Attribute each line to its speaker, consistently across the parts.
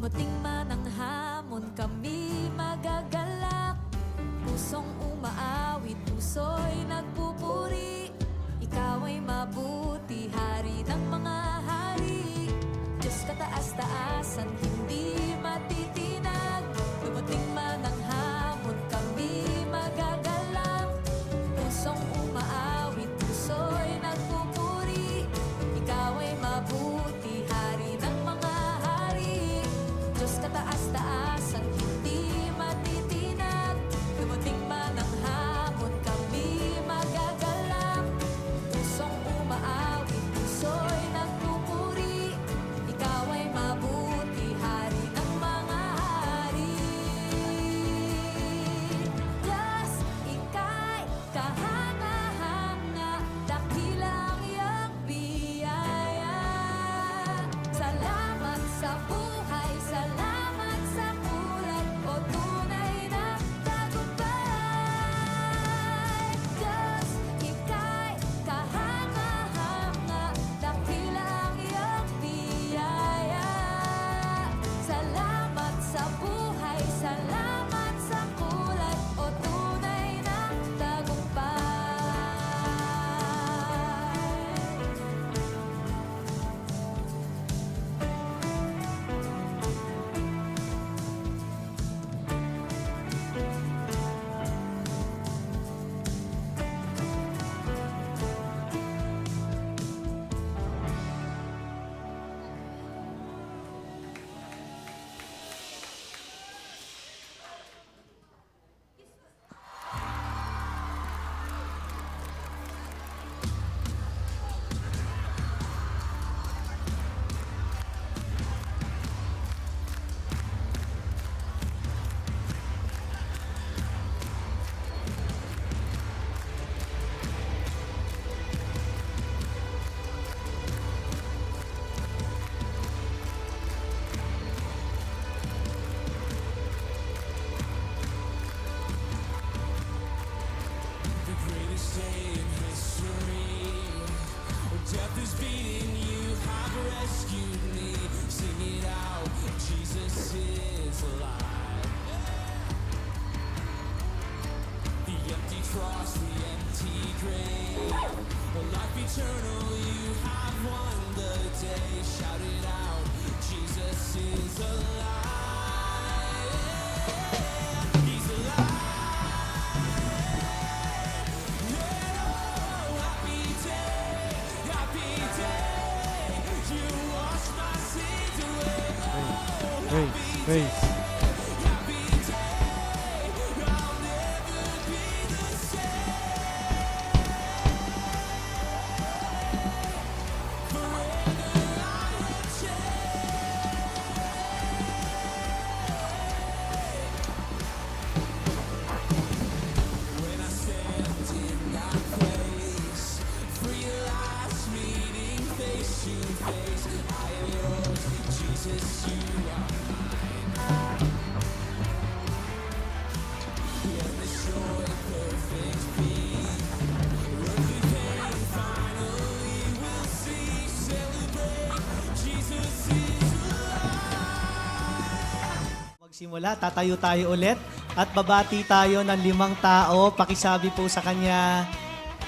Speaker 1: Dumating man ang hamon, kami magagalak. Pusong umaawit, puso'y nagpupuri. Ikaw ay mabuti, hari ng mga hari. Diyos kataas-taasan, hindi matitinag. Dumating man ang hamon, kami magagalak. Pusong umaawit, puso'y nagpupuri. Ikaw ay mabuti, hari ng mga hari. Diyos kataas-taasan, hindi matitinag. Dumating man ang hamon, kami magagalak. Pusong umaawit, puso'y nagpupuri. Ikaw ay mabuti, hari ng mga hari. Diyos, ika'y kahanga-hanga, dakila ang iyong biyaya. Salamat sa buhay, salamat sa kulay, o tunay na tagumpay. Diyos, ika'y kahanga-hanga, dakila ang iyong biyaya. Salamat sa buhay, salamat sa kulay, o tunay na tagumpay.
Speaker 2: The greatest day in history. Death is beating, you have rescued me. Sing it out, Jesus is alive. The empty cross, the empty grave. A life eternal, you have won the day. Shout it out, Jesus is alive. He's alive.
Speaker 3: Praise.
Speaker 2: When I stand in that place, realize meeting face to face, I am yours, Jesus, you are mine. When this joy, perfect peace, earthly pain finally will cease. Celebrate, Jesus is
Speaker 3: Magsimula, tatayo tayo ulit at babati tayo ng 5 tao. Pakisabi po sa kanya,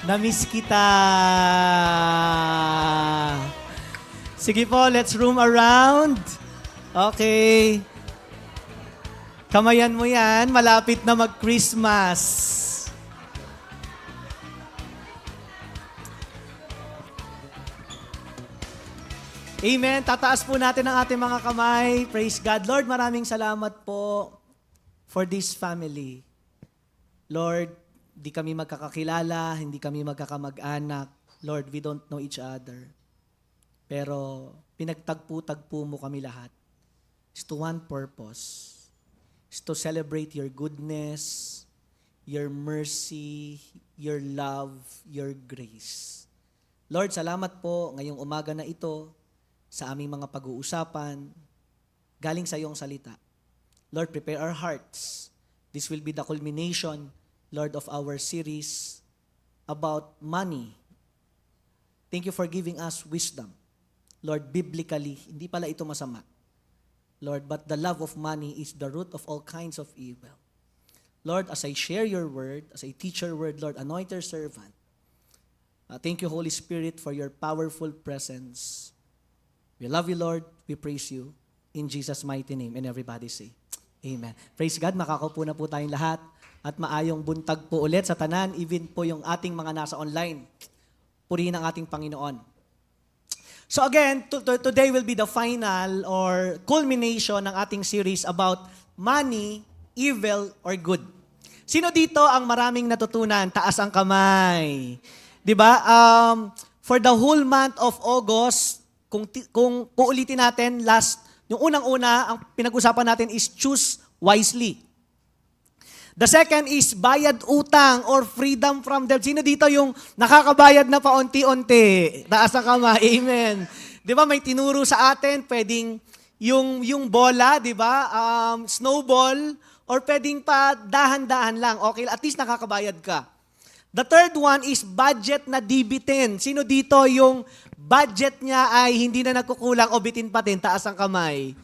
Speaker 3: na-miss kita. Sige po, let's room around. Okay. Kamayan mo yan, malapit na mag-Christmas. Amen. Tataas po natin ang ating mga kamay. Praise God. Lord, maraming salamat po for this family. Lord, di kami magkakakilala, hindi kami magkakamag-anak. Lord, we don't know each other. Pero pinagtagpo-tagpo mo kami lahat. It's to one purpose. It's to celebrate your goodness, your mercy, your love, your grace. Lord, salamat po ngayong umaga na ito sa aming mga pag-uusapan galing sa iyong salita. Lord, prepare our hearts. This will be the culmination, Lord, of our series about money. Thank you for giving us wisdom. Lord, biblically, hindi pala ito masama. Lord, but the love of money is the root of all kinds of evil. Lord, as I share your word, as I teach your word, Lord, anoint your servant. Thank you, Holy Spirit, for your powerful presence. We love you, Lord. We praise you. In Jesus' mighty name. And everybody say, Amen. Praise God. Makakaupo na po tayong lahat. At maayong buntag po ulit sa tanan, even po yung ating mga nasa online. Purihin ang ating Panginoon. So again, today will be the final or culmination ng ating series about money, evil, or good. Sino dito ang maraming natutunan? Taas ang kamay. Diba? For the whole month of August, kung uulitin natin, yung unang-una, ang pinag-usapan natin is choose wisely. The second is bayad utang or freedom from debt. Sino dito yung nakakabayad na paunti-unti? Taas ang kamay. Amen. Di ba may tinuro sa atin, pwedeng yung bola, di ba? Snowball, or pwedeng pa dahan-dahan lang. Okay, at least nakakabayad ka. The third one is budget na dibitin. Sino dito yung budget niya ay hindi na nagkukulang o bitin pa din? Taas ang kamay.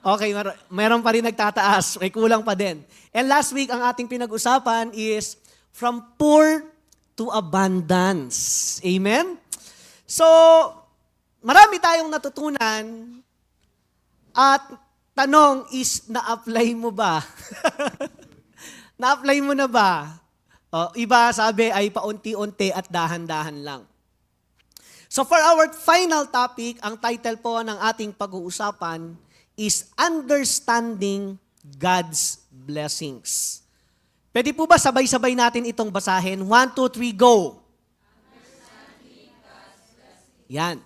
Speaker 3: Okay, meron pa rin nagtataas. May kulang pa din. And last week, ang ating pinag-usapan is from poor to abundance. Amen? So, marami tayong natutunan at tanong is, na-apply mo ba? Na-apply mo na ba? Iba sabi ay paunti-unti at dahan-dahan lang. So for our final topic, ang title po ng ating pag-uusapan is Understanding God's Blessings. Pwede po ba sabay-sabay natin itong basahin? 1, 2, 3, go! Understanding God's blessings. Yan.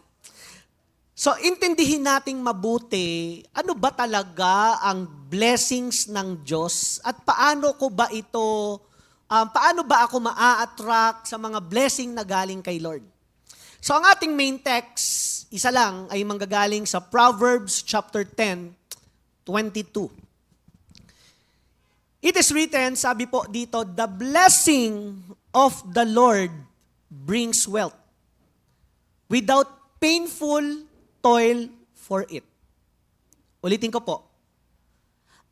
Speaker 3: So, intindihin nating mabuti, ano ba talaga ang blessings ng Diyos at paano ko ba ito, paano ba ako maa-attract sa mga blessing na galing kay Lord? So, ang ating main text, isa lang, ay manggagaling sa Proverbs chapter 10, 22. It is written, sabi po dito, the blessing of the Lord brings wealth without painful toil for it. Ulitin ko po.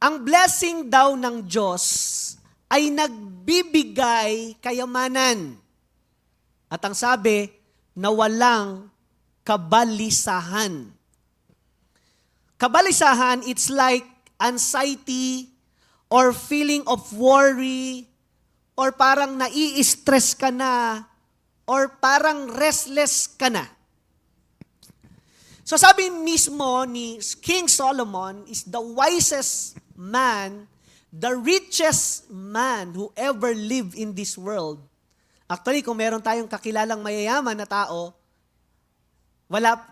Speaker 3: Ang blessing daw ng Diyos ay nagbibigay kayamanan. At ang sabi, na walang kabalisahan. Kabalisahan, it's like anxiety or feeling of worry or parang nai-stress ka na or parang restless ka na. So sabi mismo ni King Solomon is the wisest man, the richest man who ever lived in this world. Actually, kung meron tayong kakilalang mayayaman na tao,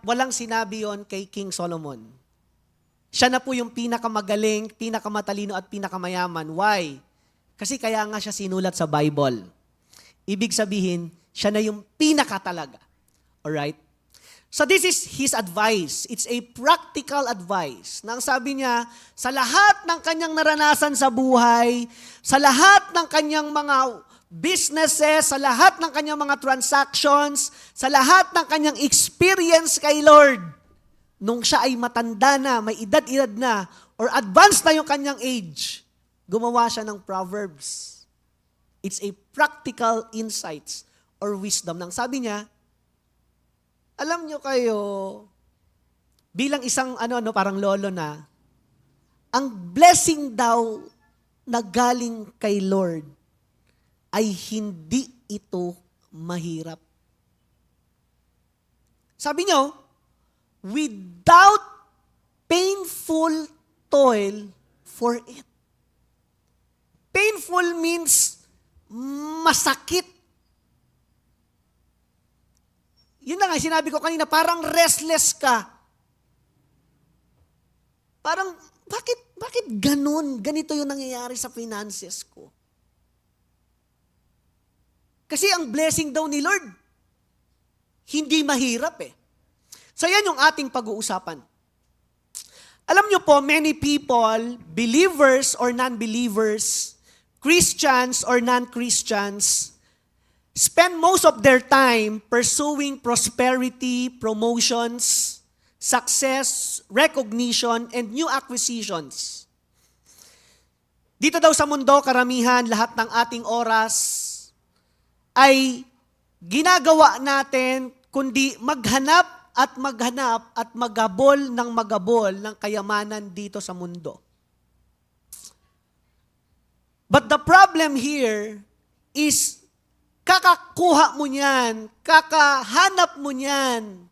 Speaker 3: walang sinabi yon kay King Solomon. Siya na po yung pinakamagaling, pinakamatalino at pinakamayaman. Why? Kasi kaya nga siya sinulat sa Bible. Ibig sabihin, siya na yung pinakatalaga. Alright? So this is his advice. It's a practical advice. Nang sabi niya, sa lahat ng kanyang naranasan sa buhay, sa lahat ng kanyang mga businesses, sa lahat ng kanyang mga transactions, sa lahat ng kanyang experience kay Lord, nung siya ay matanda na, may edad-edad na, or advanced na yung kanyang age, gumawa siya ng Proverbs. It's a practical insights or wisdom. Nang sabi niya, alam nyo kayo, bilang isang parang lolo na, ang blessing daw na galing kay Lord ay hindi ito mahirap. Sabi nyo, without painful toil for it. Painful means masakit. Yun na nga, sinabi ko kanina, parang restless ka. Parang, bakit ganun? Ganito yung nangyayari sa finances ko. Kasi ang blessing daw ni Lord, hindi mahirap eh. So yan yung ating pag-uusapan. Alam nyo po, many people, believers or non-believers, Christians or non-Christians, spend most of their time pursuing prosperity, promotions, success, recognition, and new acquisitions. Dito daw sa mundo, karamihan, lahat ng ating oras ay ginagawa natin kundi maghanap at maghabol ng kayamanan dito sa mundo. But the problem here is kakakuha mo niyan, kakahanap mo niyan.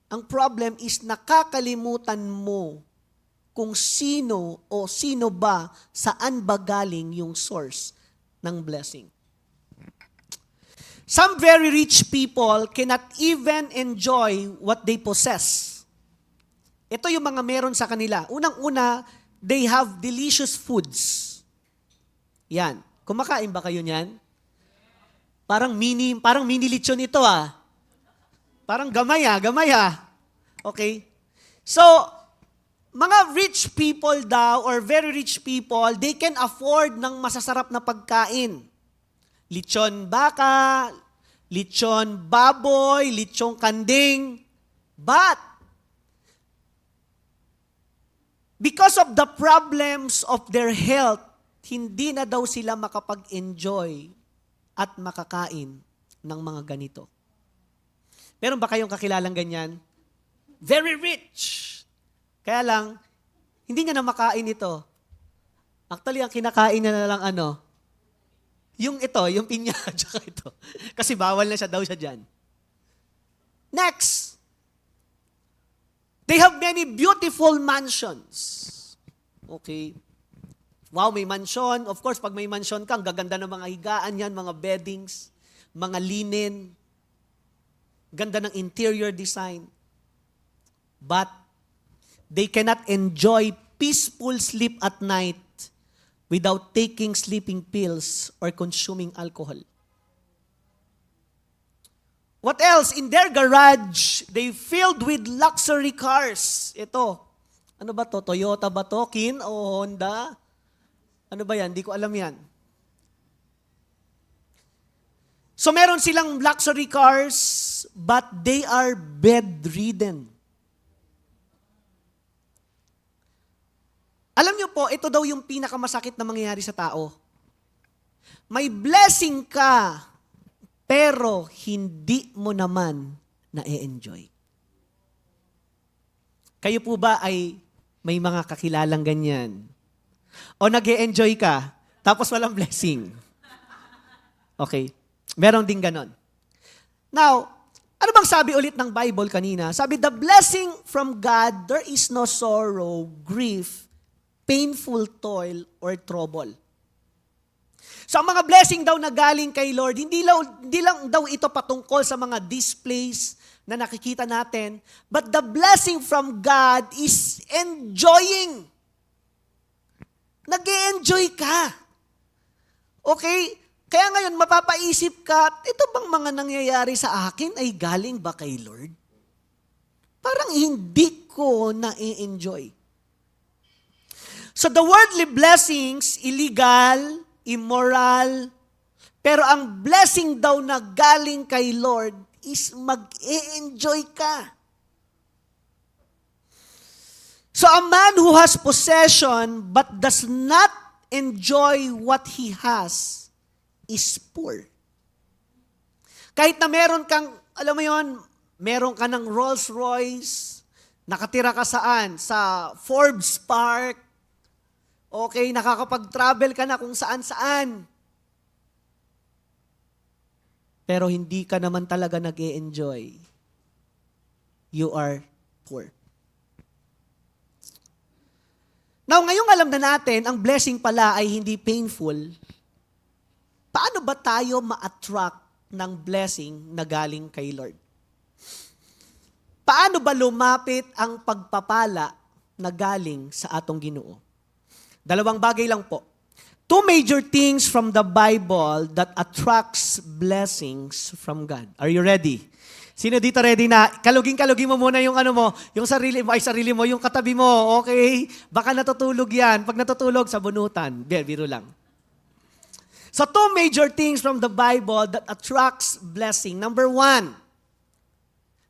Speaker 3: Ang problem is nakakalimutan mo kung sino o sino ba, saan ba galing yung source ng blessing. Some very rich people cannot even enjoy what they possess. Ito yung mga meron sa kanila. Unang-una, they have delicious foods. Yan. Kumakain ba kayo niyan? Parang mini lechon ito ah. Parang gamay ah. Okay? So, mga rich people daw or very rich people, they can afford ng masasarap na pagkain. Lechon baka, lechon baboy, lechon kanding. But, because of the problems of their health, hindi na daw sila makapag-enjoy at makakain ng mga ganito. Meron ba kayong kakilalang ganyan? Very rich. Kaya lang, hindi niya na makain ito. Actually, ang kinakain niya na lang yung pinya, tsaka ito. Kasi bawal na daw siya dyan. Next. They have many beautiful mansions. Okay. Wow, may mansion. Of course, pag may mansion ka, ang gaganda ng mga higaan yan, mga beddings, mga linen, ganda ng interior design. But, they cannot enjoy peaceful sleep at night without taking sleeping pills or consuming alcohol. What else? In their garage, they filled with luxury cars. Ito. Ano ba to? Toyota ba to? Kin o Honda? Ano ba yan? Di ko alam yan. So meron silang luxury cars, but they are bedridden. Alam niyo po, ito daw yung pinakamasakit na mangyayari sa tao. May blessing ka, pero hindi mo naman na-enjoy. Kayo po ba ay may mga kakilalang ganyan? O nag-e-enjoy ka, tapos walang blessing? Okay. Meron din ganon. Now, ano bang sabi ulit ng Bible kanina? Sabi, the blessing from God, there is no sorrow, grief, painful toil, or trouble. So, ang mga blessing daw na galing kay Lord, hindi lang daw ito patungkol sa mga displays na nakikita natin, but the blessing from God is enjoying. Nag-e-enjoy ka. Okay? Kaya ngayon, mapapaisip ka, ito bang mga nangyayari sa akin ay galing ba kay Lord? Parang hindi ko na-enjoy. So the worldly blessings, illegal, immoral, pero ang blessing daw na galing kay Lord is mag-e-enjoy ka. So a man who has possession but does not enjoy what he has is poor. Kahit na meron kang, alam mo yon, meron ka ng Rolls Royce, nakatira ka saan? Sa Forbes Park, okay, nakakapag-travel ka na kung saan-saan. Pero hindi ka naman talaga nag-e-enjoy. You are poor. Now, ngayong alam na natin, ang blessing pala ay hindi painful. Paano ba tayo ma-attract ng blessing na galing kay Lord? Paano ba lumapit ang pagpapala na galing sa atong Ginoo? Dalawang bagay lang po. Two major things from the Bible that attracts blessings from God. Are you ready? Sino dito ready na? Kalugin mo muna yung yung sarili mo, yung katabi mo, okay? Baka natutulog yan. Pag natutulog, sa bunutan. Biro lang. So, two major things from the Bible that attracts blessing. Number one,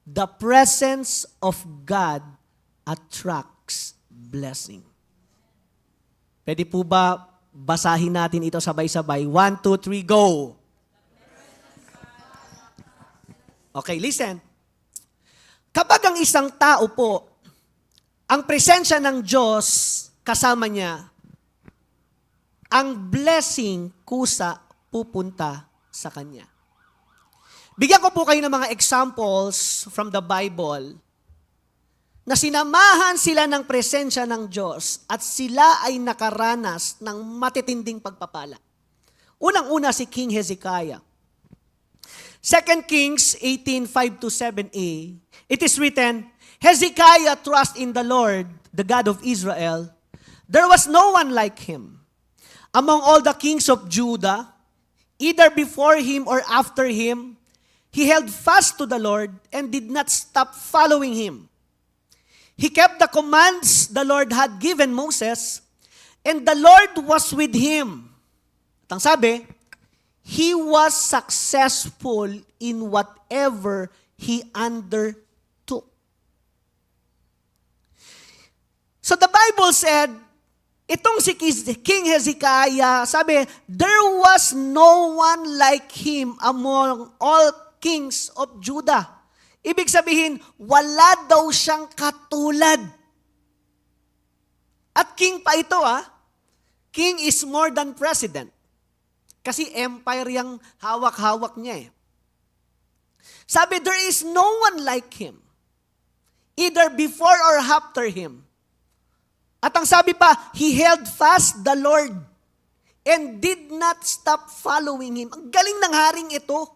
Speaker 3: The presence of God attracts blessing. Pwede po ba basahin natin ito sabay-sabay? 1, 2, 3, go! Okay, listen. Kapag ang isang tao po, ang presensya ng Diyos kasama niya, ang blessing kusa pupunta sa kanya. Bigyan ko po kayo ng mga examples from the Bible na sinamahan sila ng presensya ng Diyos at sila ay nakaranas ng matitinding pagpapala. Unang-una si King Hezekiah. 2 Kings 18:5-7a, it is written, Hezekiah trusted in the Lord, the God of Israel. There was no one like him among all the kings of Judah, either before him or after him. He held fast to the Lord and did not stop following him. He kept the commands the Lord had given Moses, and the Lord was with him. At ang sabi, he was successful in whatever he undertook. So the Bible said, itong si King Hezekiah, sabi, there was no one like him among all kings of Judah. Ibig sabihin, wala daw siyang katulad. At king pa ito King is more than president. Kasi empire yung hawak-hawak niya eh. Sabi, there is no one like him. Either before or after him. At ang sabi pa, he held fast the Lord and did not stop following him. Ang galing ng haring ito.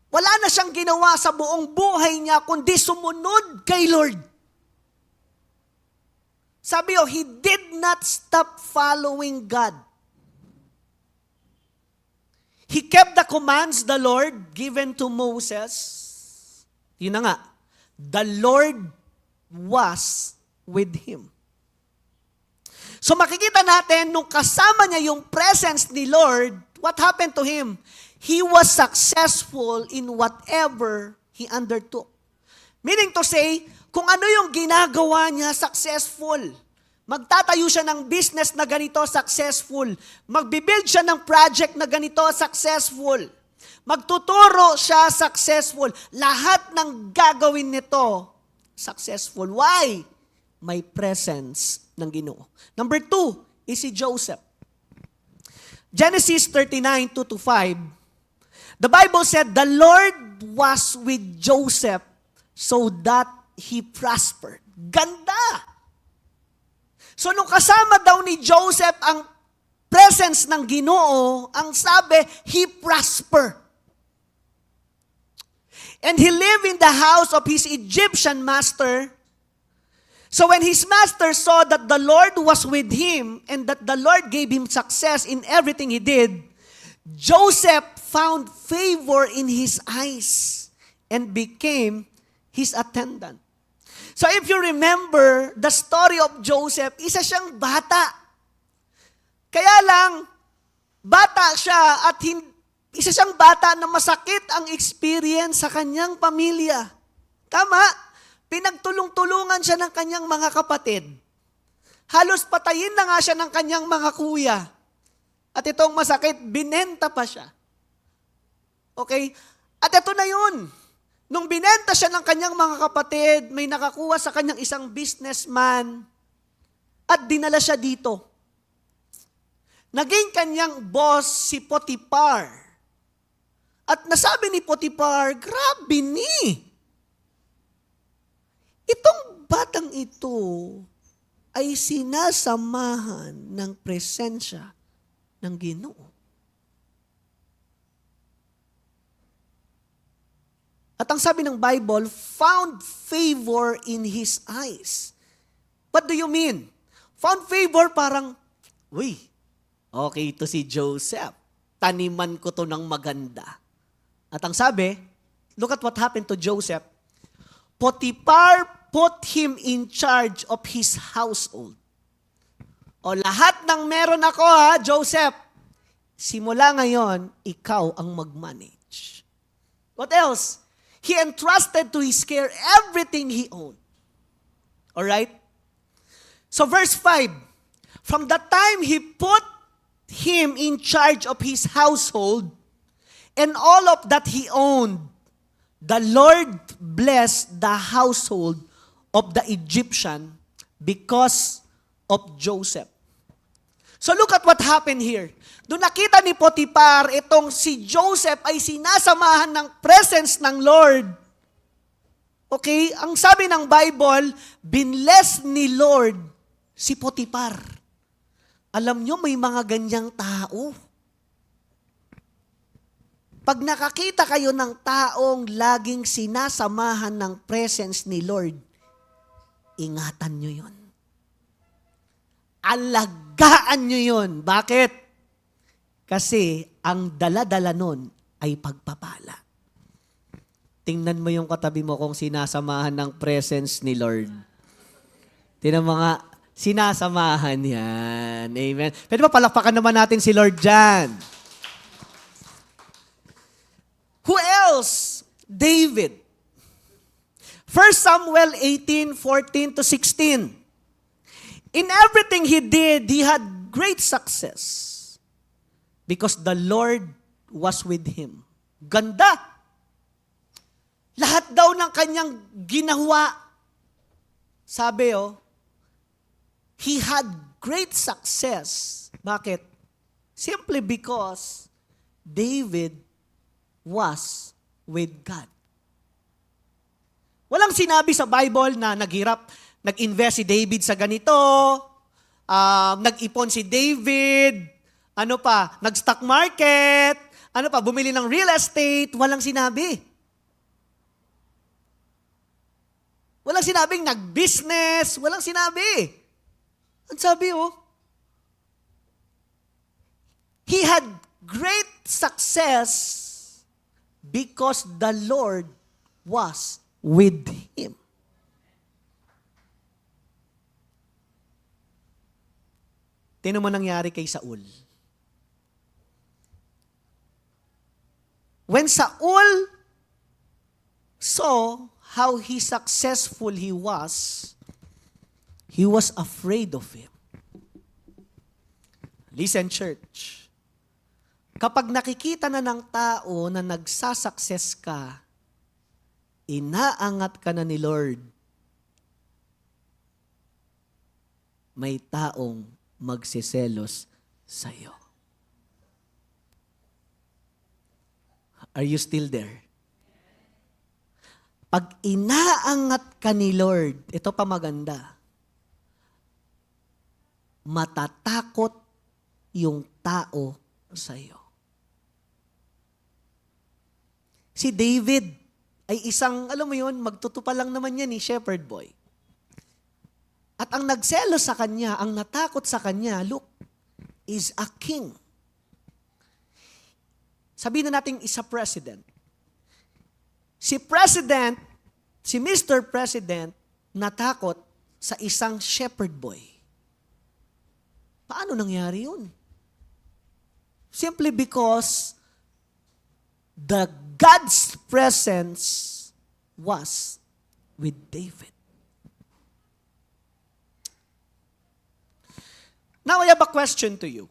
Speaker 3: Wala na siyang ginawa sa buong buhay niya kundi sumunod kay Lord. Sabi he did not stop following God. He kept the commands the Lord given to Moses. Yun na nga, the Lord was with him. So makikita natin, nung kasama niya yung presence ni Lord, what happened to him? He was successful in whatever he undertook. Meaning to say, kung ano yung ginagawa niya, successful. Magtatayo siya ng business na ganito, successful. Magbibuild siya ng project na ganito, successful. Magtuturo siya, successful. Lahat ng gagawin nito, successful. Why? May presence ng Ginoo. Number 2 is si Joseph. Genesis 39, 2-5. The Bible said, the Lord was with Joseph so that he prospered. Ganda! So nung kasama daw ni Joseph ang presence ng Ginoo, ang sabi, he prospered. And he lived in the house of his Egyptian master. So when his master saw that the Lord was with him and that the Lord gave him success in everything he did, Joseph found favor in his eyes and became his attendant. So if you remember the story of Joseph, isa siyang bata. Kaya lang, bata siya at isa siyang bata na masakit ang experience sa kanyang pamilya. Tama? Pinagtulong-tulungan siya ng kanyang mga kapatid. Halos patayin na nga siya ng kanyang mga kuya. At itong masakit, binenta pa siya. Okay? At ito na yun. Nung binenta siya ng kanyang mga kapatid, may nakakuha sa kanyang isang businessman at dinala siya dito. Naging kanyang boss si Potiphar. At nasabi ni Potiphar, grabe ni! Itong batang ito ay sinasamahan ng presensya ng Ginoo. At ang sabi ng Bible, found favor in his eyes. What do you mean? Found favor parang, uy, okay to si Joseph. Taniman ko to ng maganda. At ang sabi, look at what happened to Joseph. Potiphar put him in charge of his household. O lahat ng meron ako Joseph, simula ngayon, ikaw ang mag-manage. What else? He entrusted to his care everything he owned. Alright? So verse 5, from the time he put him in charge of his household and all of that he owned, the Lord blessed the household of the Egyptian because of Joseph. So look at what happened here. Doon nakita ni Potiphar, itong si Joseph ay sinasamahan ng presence ng Lord. Okay? Ang sabi ng Bible, binless ni Lord si Potiphar. Alam nyo, may mga ganyang tao. Pag nakakita kayo ng taong laging sinasamahan ng presence ni Lord, ingatan nyo yun. Alagaan nyo yun. Bakit? Kasi ang dala-dala nun ay pagpapala. Tingnan mo yung katabi mo kung sinasamahan ng presence ni Lord. Tingnan mga sinasamahan yan. Amen. Pwede ba palakpakan naman natin si Lord dyan? Who else? David. 1 Samuel 18:14 to 16. In everything he did, he had great success because the Lord was with him. Ganda. Lahat daw ng kanyang ginawa. Sabi he had great success. Bakit? Simply because David was with God. Walang sinabi sa Bible na nag-invest si David sa ganito, nag-ipon si David, nag-stock market, bumili ng real estate, walang sinabi. Walang sinabing nag-business, walang sinabi. Ang sabi he had great success because the Lord was with him. Tingnan mo nangyari kay Saul. When Saul saw how successful he was afraid of him. Listen, church. Kapag nakikita na ng tao na nagsasucess ka, inaangat ka na ni Lord, may taong magsiselos sa'yo. Are you still there? Pag inaangat ka ni Lord, ito pa maganda, matatakot yung tao sa'yo. Si David ay isang, magtutupa lang naman yan shepherd boy. At ang nagselos sa kanya, ang natakot sa kanya, look, is a king. Sabihin na natin isa president. Si Mr. President, natakot sa isang shepherd boy. Paano nangyari yun? Simply because the God's presence was with David. Now, I have a question to you.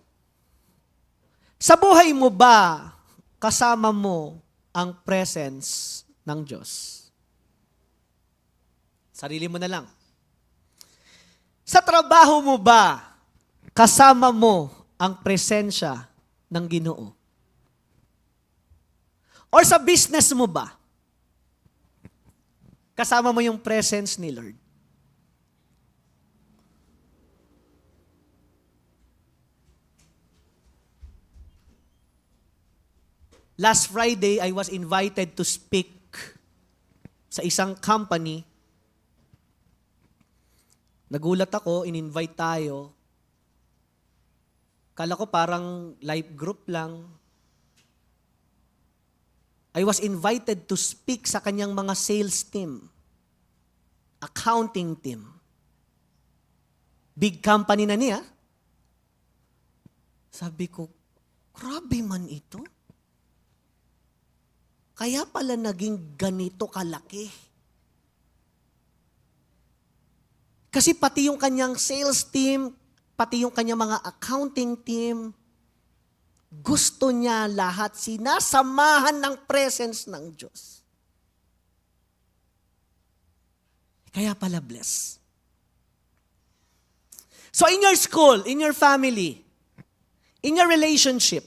Speaker 3: Sa buhay mo ba, kasama mo ang presence ng Diyos? Sarili mo na lang. Sa trabaho mo ba, kasama mo ang presensya ng Ginoo? Or sa business mo ba, kasama mo yung presence ni Lord? Last Friday, I was invited to speak sa isang company. Nagulat ako, in-invite tayo. Kala ko parang live group lang. I was invited to speak sa kanyang mga sales team, accounting team. Big company na niya. Sabi ko, grabe man ito. kaya pala naging ganito kalaki. Kasi pati yung kanyang sales team, pati yung kanyang mga accounting team, gusto niya lahat sinasamahan ng presence ng Diyos. Kaya pala bless. So in your school, in your family, in your relationship,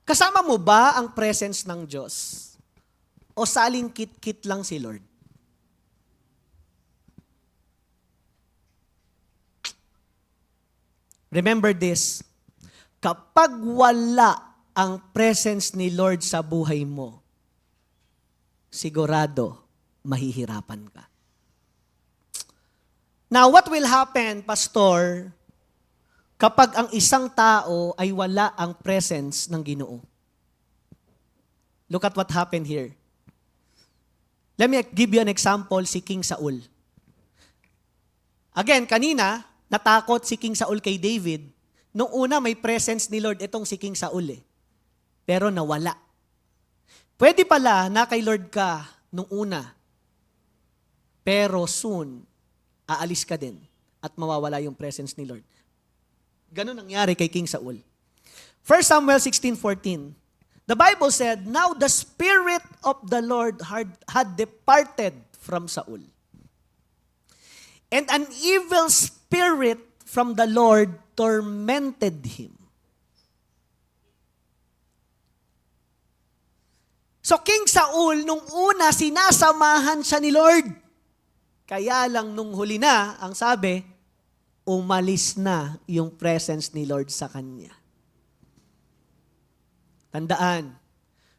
Speaker 3: kasama mo ba ang presence ng Diyos? O saling kit-kit lang si Lord? Remember this, kapag wala ang presence ni Lord sa buhay mo, sigurado mahihirapan ka. Now, what will happen, Pastor, kapag ang isang tao ay wala ang presence ng Ginoo? Look at what happened here. Let me give you an example, si King Saul. Again, kanina, natakot si King Saul kay David. Nung una, may presence ni Lord itong si King Saul Pero nawala. Pwede pala na kay Lord ka nung una. Pero soon, aalis ka din at mawawala yung presence ni Lord. Ganun nangyari kay King Saul. 1 Samuel 16:14. The Bible said, "Now the Spirit of the Lord had departed from Saul. And an evil spirit from the Lord tormented him." So King Saul, nung una, sinasamahan siya ni Lord. Kaya lang nung huli na, ang sabi, umalis na yung presence ni Lord sa kanya. Tandaan,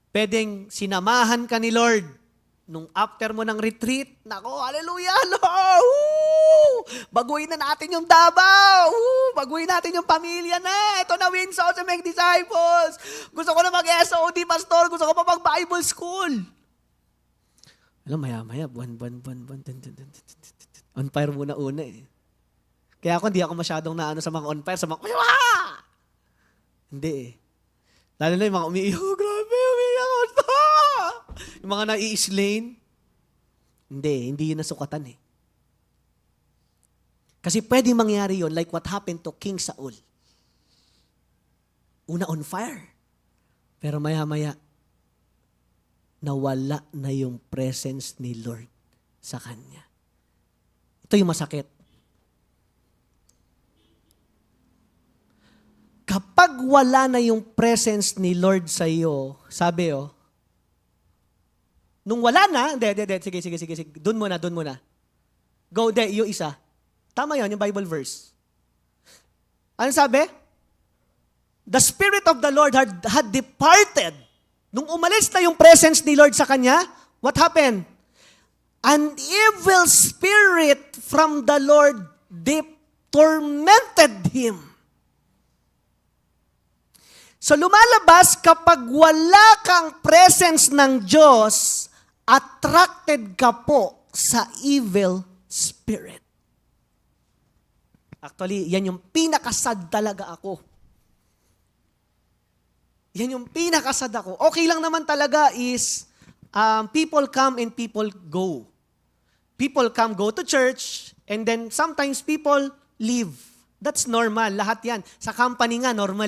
Speaker 3: pwedeng sinamahan ka ni Lord nung after mo ng retreat, nako, hallelujah, Lord! Woo! Baguhin na natin yung Davao! Woo! Baguhin natin yung pamilya na! Ito na Windsor sa mga disciples! Gusto ko na mag-SOD, Pastor! Gusto ko pa mag-Bible school! Alam, maya-maya, buwan. On fire muna Kaya ako, hindi ako masyadong naano sa mga on fire, sa mga, hindi Lalo na yung mga umiiyak, grabe, umiiyak ako. Yung mga nai-slain, hindi yun nasukatan Kasi pwede mangyari yun like what happened to King Saul. Una on fire, pero maya-maya, nawala na yung presence ni Lord sa kanya. Ito yung masakit. Kapag wala na yung presence ni Lord sa iyo, sabi nung wala na, sige, dun muna. Go, yung isa. Tama yun, yung Bible verse. Ano sabi? The Spirit of the Lord had departed. Nung umalis na yung presence ni Lord sa kanya, what happened? An evil spirit from the Lord tormented him. So lumalabas kapag wala kang presence ng Diyos, attracted ka po sa evil spirit. Actually, yan yung pinakasad talaga ako. Yan yung pinakasad ako. Okay lang naman talaga is people come and people go. People come, go to church, and then sometimes people leave. That's normal. Lahat yan. Sa company nga, normal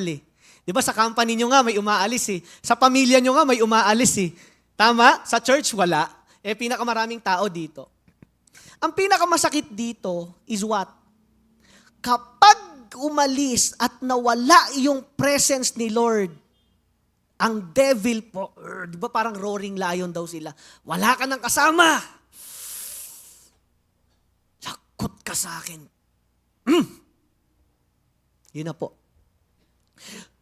Speaker 3: Di ba sa company nyo nga may umaalis Sa pamilya nyo nga may umaalis Tama? Sa church, wala. Pinakamaraming tao dito. Ang pinakamasakit dito is what? Kapag umalis at nawala yung presence ni Lord, ang devil po, di ba parang roaring lion daw sila, wala ka nang kasama. Lakot ka sa akin. Yun na po.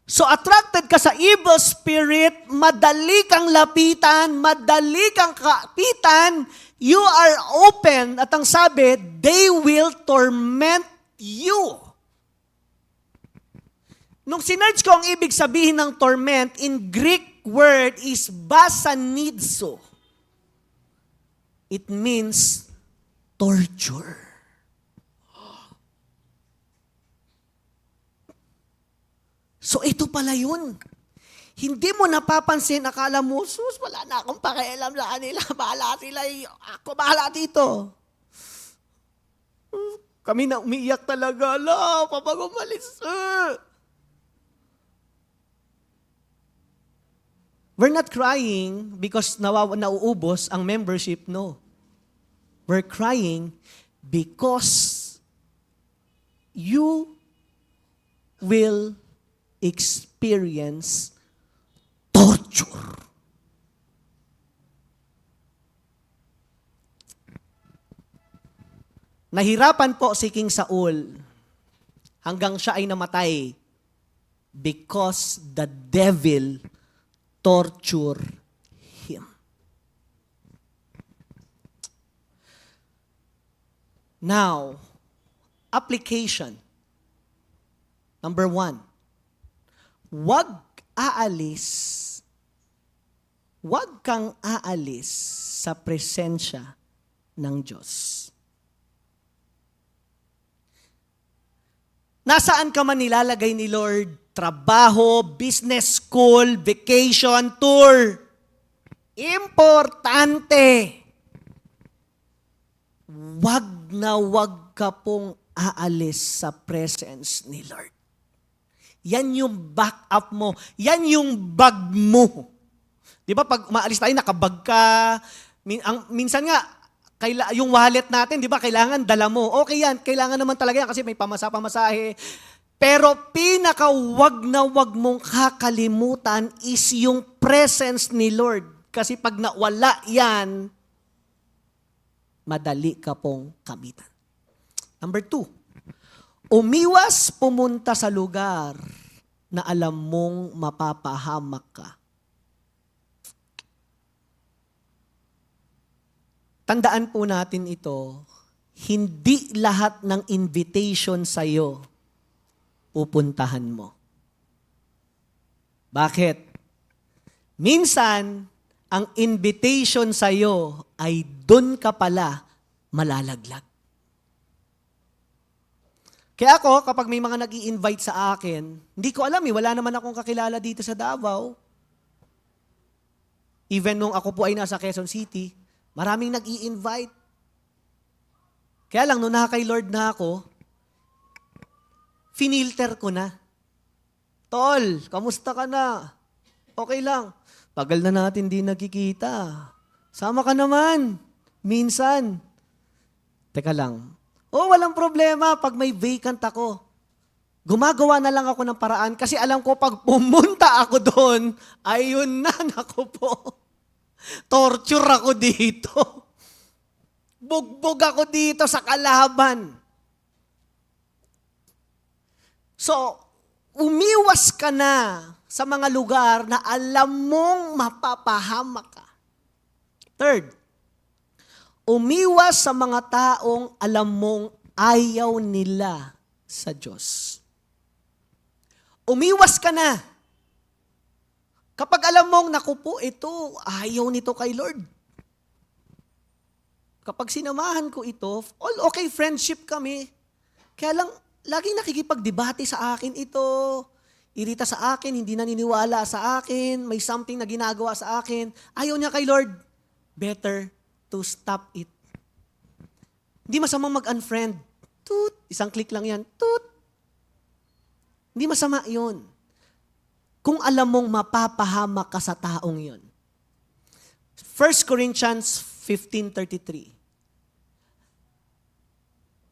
Speaker 3: So attracted ka sa evil spirit, madali kang lapitan, madali kang kapitan, you are open, at ang sabi, they will torment you. Nung sinerge ko ang ibig sabihin ng torment, in Greek word is basanidzo. It means torture. So ito pala yun. Hindi mo napapansin, akala mo, sus, wala na akong pakialam sa kanila. Bahala sila, ako bahala dito. Kami na umiiyak talaga. Ala, kapag umalis. We're not crying because nauubos ang membership, no. We're crying because you will experience torture. Nahirapan po si King Saul hanggang siya ay namatay because the devil torture him. Now, application. Number 1, huwag kang aalis sa presensya ng Diyos. Nasaan ka man nilalagay ni Lord? Trabaho, business school, vacation, tour. Importante. Wag na wag ka pong aalis sa presence ni Lord. Yan yung backup mo. Yan yung bag mo. Di ba pag umaalis tayo, nakabag ka. Minsan nga, yung wallet natin, di ba, kailangan dala mo. Okay yan, kailangan naman talaga yan kasi may pamasahe. Pero pinaka-wag na wag mong kakalimutan is yung presence ni Lord. Kasi pag nawala yan, madali ka pong kamitan. Number 2, umiwas pumunta sa lugar na alam mong mapapahamak ka. Tandaan po natin ito, hindi lahat ng invitation sa'yo pupuntahan mo. Bakit? Minsan, ang invitation sa'yo ay dun ka pala malalaglag. Kaya ako, kapag may mga nag-i-invite sa akin, hindi ko alam wala naman akong kakilala dito sa Davao. Even nung ako po ay nasa Quezon City, maraming nag-i-invite. Kaya lang, nung kay Lord na ako, finilter ko na. Tol, kamusta ka na? Okay lang. Tagal na natin di nagkikita. Sama ka naman. Minsan. Teka lang. Walang problema pag may vacant ako. Gumagawa na lang ako ng paraan kasi alam ko pag pumunta ako doon, ayun na, naku po. Torture ako dito. Bugbog ako dito sa kalaban. So, umiwas ka na sa mga lugar na alam mong mapapahamak ka. Third, umiwas sa mga taong alam mong ayaw nila sa Diyos. Umiwas ka na. Kapag alam mong, naku po, ito, ayaw nito kay Lord. Kapag sinamahan ko ito, all okay, friendship kami. Kaya lang, laging nakikipagdebate sa akin ito. Irita sa akin, hindi naniniwala sa akin, may something na ginagawa sa akin. Ayaw niya kay Lord. Better to stop it. Hindi masamang mag-unfriend. Toot. Isang click lang yan. Toot. Hindi masama yun. Kung alam mong mapapahamak ka sa taong yun. 1 Corinthians 15:33.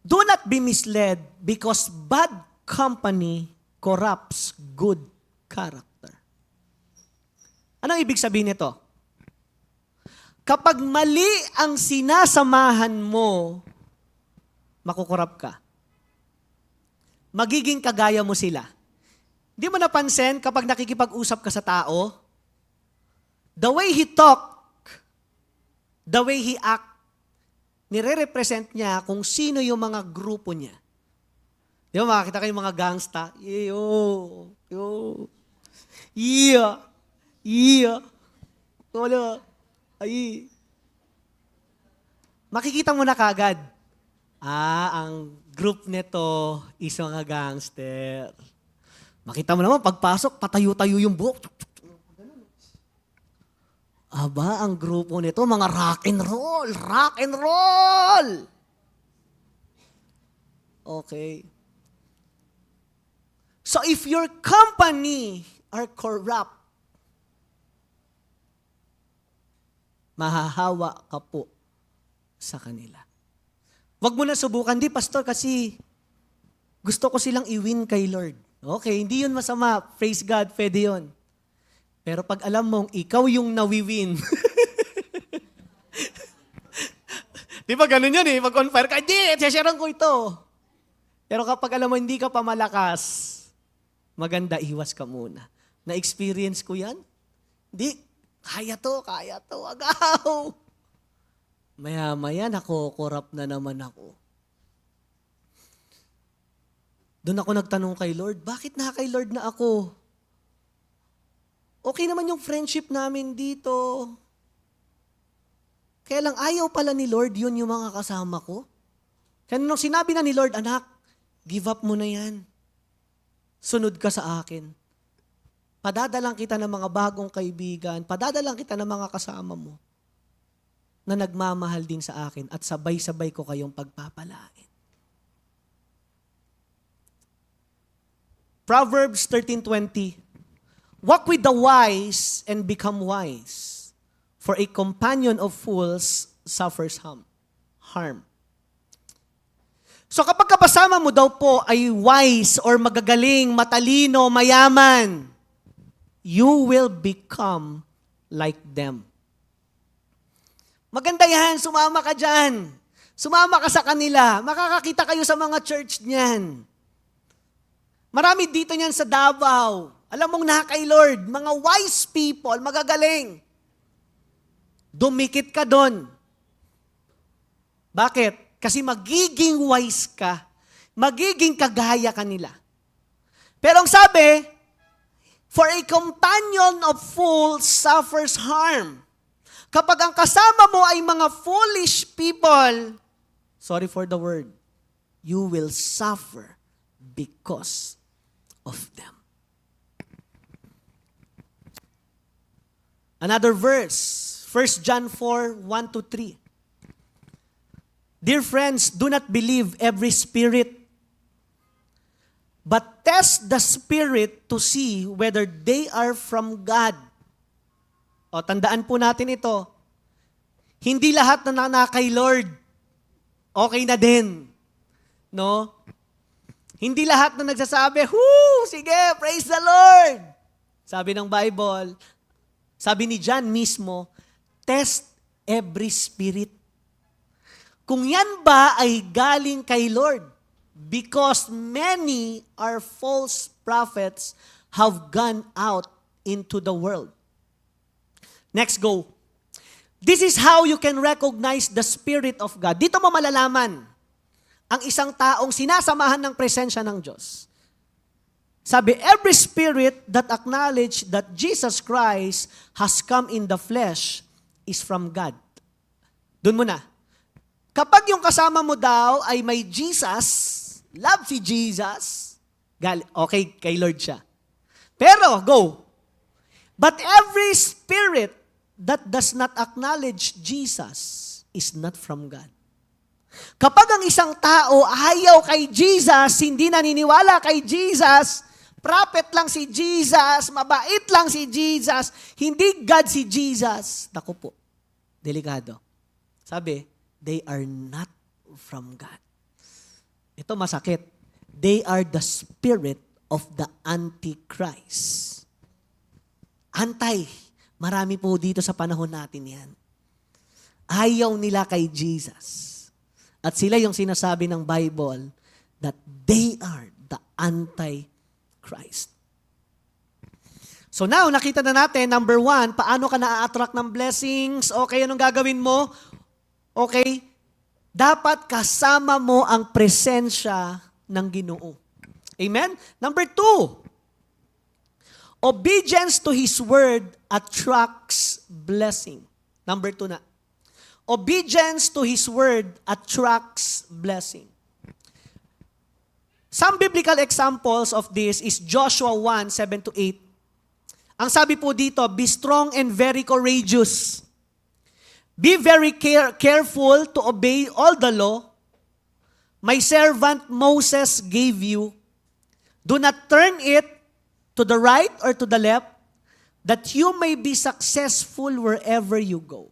Speaker 3: Do not be misled because bad company corrupts good character. Anong ibig sabihin nito? Kapag mali ang sinasamahan mo, makukurap ka. Magiging kagaya mo sila. Di mo napansin kapag nakikipag-usap ka sa tao, the way he talk, the way he act, nire-represent niya kung sino yung mga grupo niya. Di ba makakita kayo mga gangsta? Wala. Ay. Makikita mo na kagad. Ang group nito is mga gangster. Makita mo naman, pagpasok, patayo-tayo yung buhok. Aba, ang grupo nito, mga rock and roll. Rock and roll! Okay. So if your company are corrupt, mahahawa ka po sa kanila. Huwag mo na subukan, di pastor, kasi gusto ko silang i-win kay Lord. Okay, hindi yun masama. Praise God, pwede yun. Pero pag alam mong ikaw yung nawi-win, di ba ganun yun eh, pag on fire ka, di, sasharean ko ito. Pero kapag alam mo hindi ka pa malakas, maganda iwas ka muna. Na-experience ko yan? Di, kaya to, agaw. Maya-maya, nakokorap na naman ako. Doon ako nagtanong kay Lord, bakit na kay Lord na ako? Okay naman yung friendship namin dito. Kaya lang ayaw pala ni Lord, yun yung mga kasama ko. Kaya nung sinabi na ni Lord, anak, give up mo na yan. Sunod ka sa akin. Padadalang kita ng mga bagong kaibigan, padadalang kita ng mga kasama mo na nagmamahal din sa akin at sabay-sabay ko kayong pagpapalain. Proverbs 13:20. Walk with the wise and become wise, for a companion of fools suffers harm. So kapag kapasama mo daw po ay wise or magagaling, matalino, mayaman, you will become like them. Maganda yan, sumama ka dyan. Sumama ka sa kanila. Makakakita kayo sa mga church niyan. Marami dito niyan sa Davao. Alam mong kay Lord, mga wise people, magagaling. Dumikit ka doon. Bakit? Kasi magiging wise ka. Magiging kagaya kanila. Pero ang sabi, for a companion of fools suffers harm. Kapag ang kasama mo ay mga foolish people, sorry for the word, you will suffer because of them. Another verse, 1 John 4, 1-3. Dear friends, do not believe every spirit, but test the spirit to see whether they are from God. O, tandaan po natin ito. Hindi lahat na nanakay Lord, okay na din. No? Hindi lahat na nagsasabi, sige, praise the Lord. Sabi ng Bible, sabi ni John mismo, test every spirit. Kung yan ba ay galing kay Lord, because many are false prophets have gone out into the world. Next, go. This is how you can recognize the Spirit of God. Dito mo malalaman ang isang taong sinasamahan ng presensya ng Diyos. Sabi, every spirit that acknowledge that Jesus Christ has come in the flesh is from God. Doon mo na. Kapag yung kasama mo daw ay may Jesus, love si Jesus, okay, kay Lord siya. Pero, go. But every spirit that does not acknowledge Jesus is not from God. Kapag ang isang tao ayaw kay Jesus, hindi naniniwala kay Jesus, prophet lang si Jesus, mabait lang si Jesus, hindi God si Jesus. Naku po, delikado. Sabi, they are not from God. Ito masakit. They are the spirit of the Antichrist. Antay. Marami po dito sa panahon natin yan. Ayaw nila kay Jesus. At sila yung sinasabi ng Bible that they are the Antichrist. So now, nakita na natin, number 1, paano ka na-attract ng blessings? Okay, anong gagawin mo? Okay, dapat kasama mo ang presensya ng Ginoo. Amen? Number 2, obedience to His word attracts blessing. Number 2 na. Obedience to His word attracts blessing. Some biblical examples of this is Joshua 1, 7-8. Ang sabi po dito, be strong and very courageous. Be very careful to obey all the law my servant Moses gave you. Do not turn it to the right or to the left, that you may be successful wherever you go.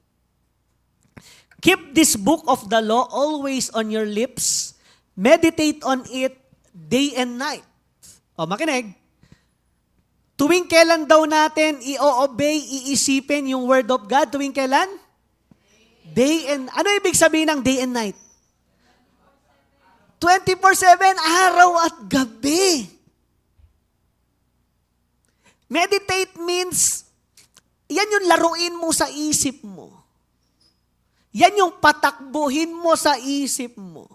Speaker 3: Keep this book of the law always on your lips. Meditate on it day and night. O, makinig. Tuwing kailan daw natin i-obey, iisipin yung word of God? Tuwing kailan? Day and... Ano ibig sabihin ng day and night? 24/7, araw at gabi. Meditate means, yan yung laruin mo sa isip mo. Yan yung patakbuhin mo sa isip mo.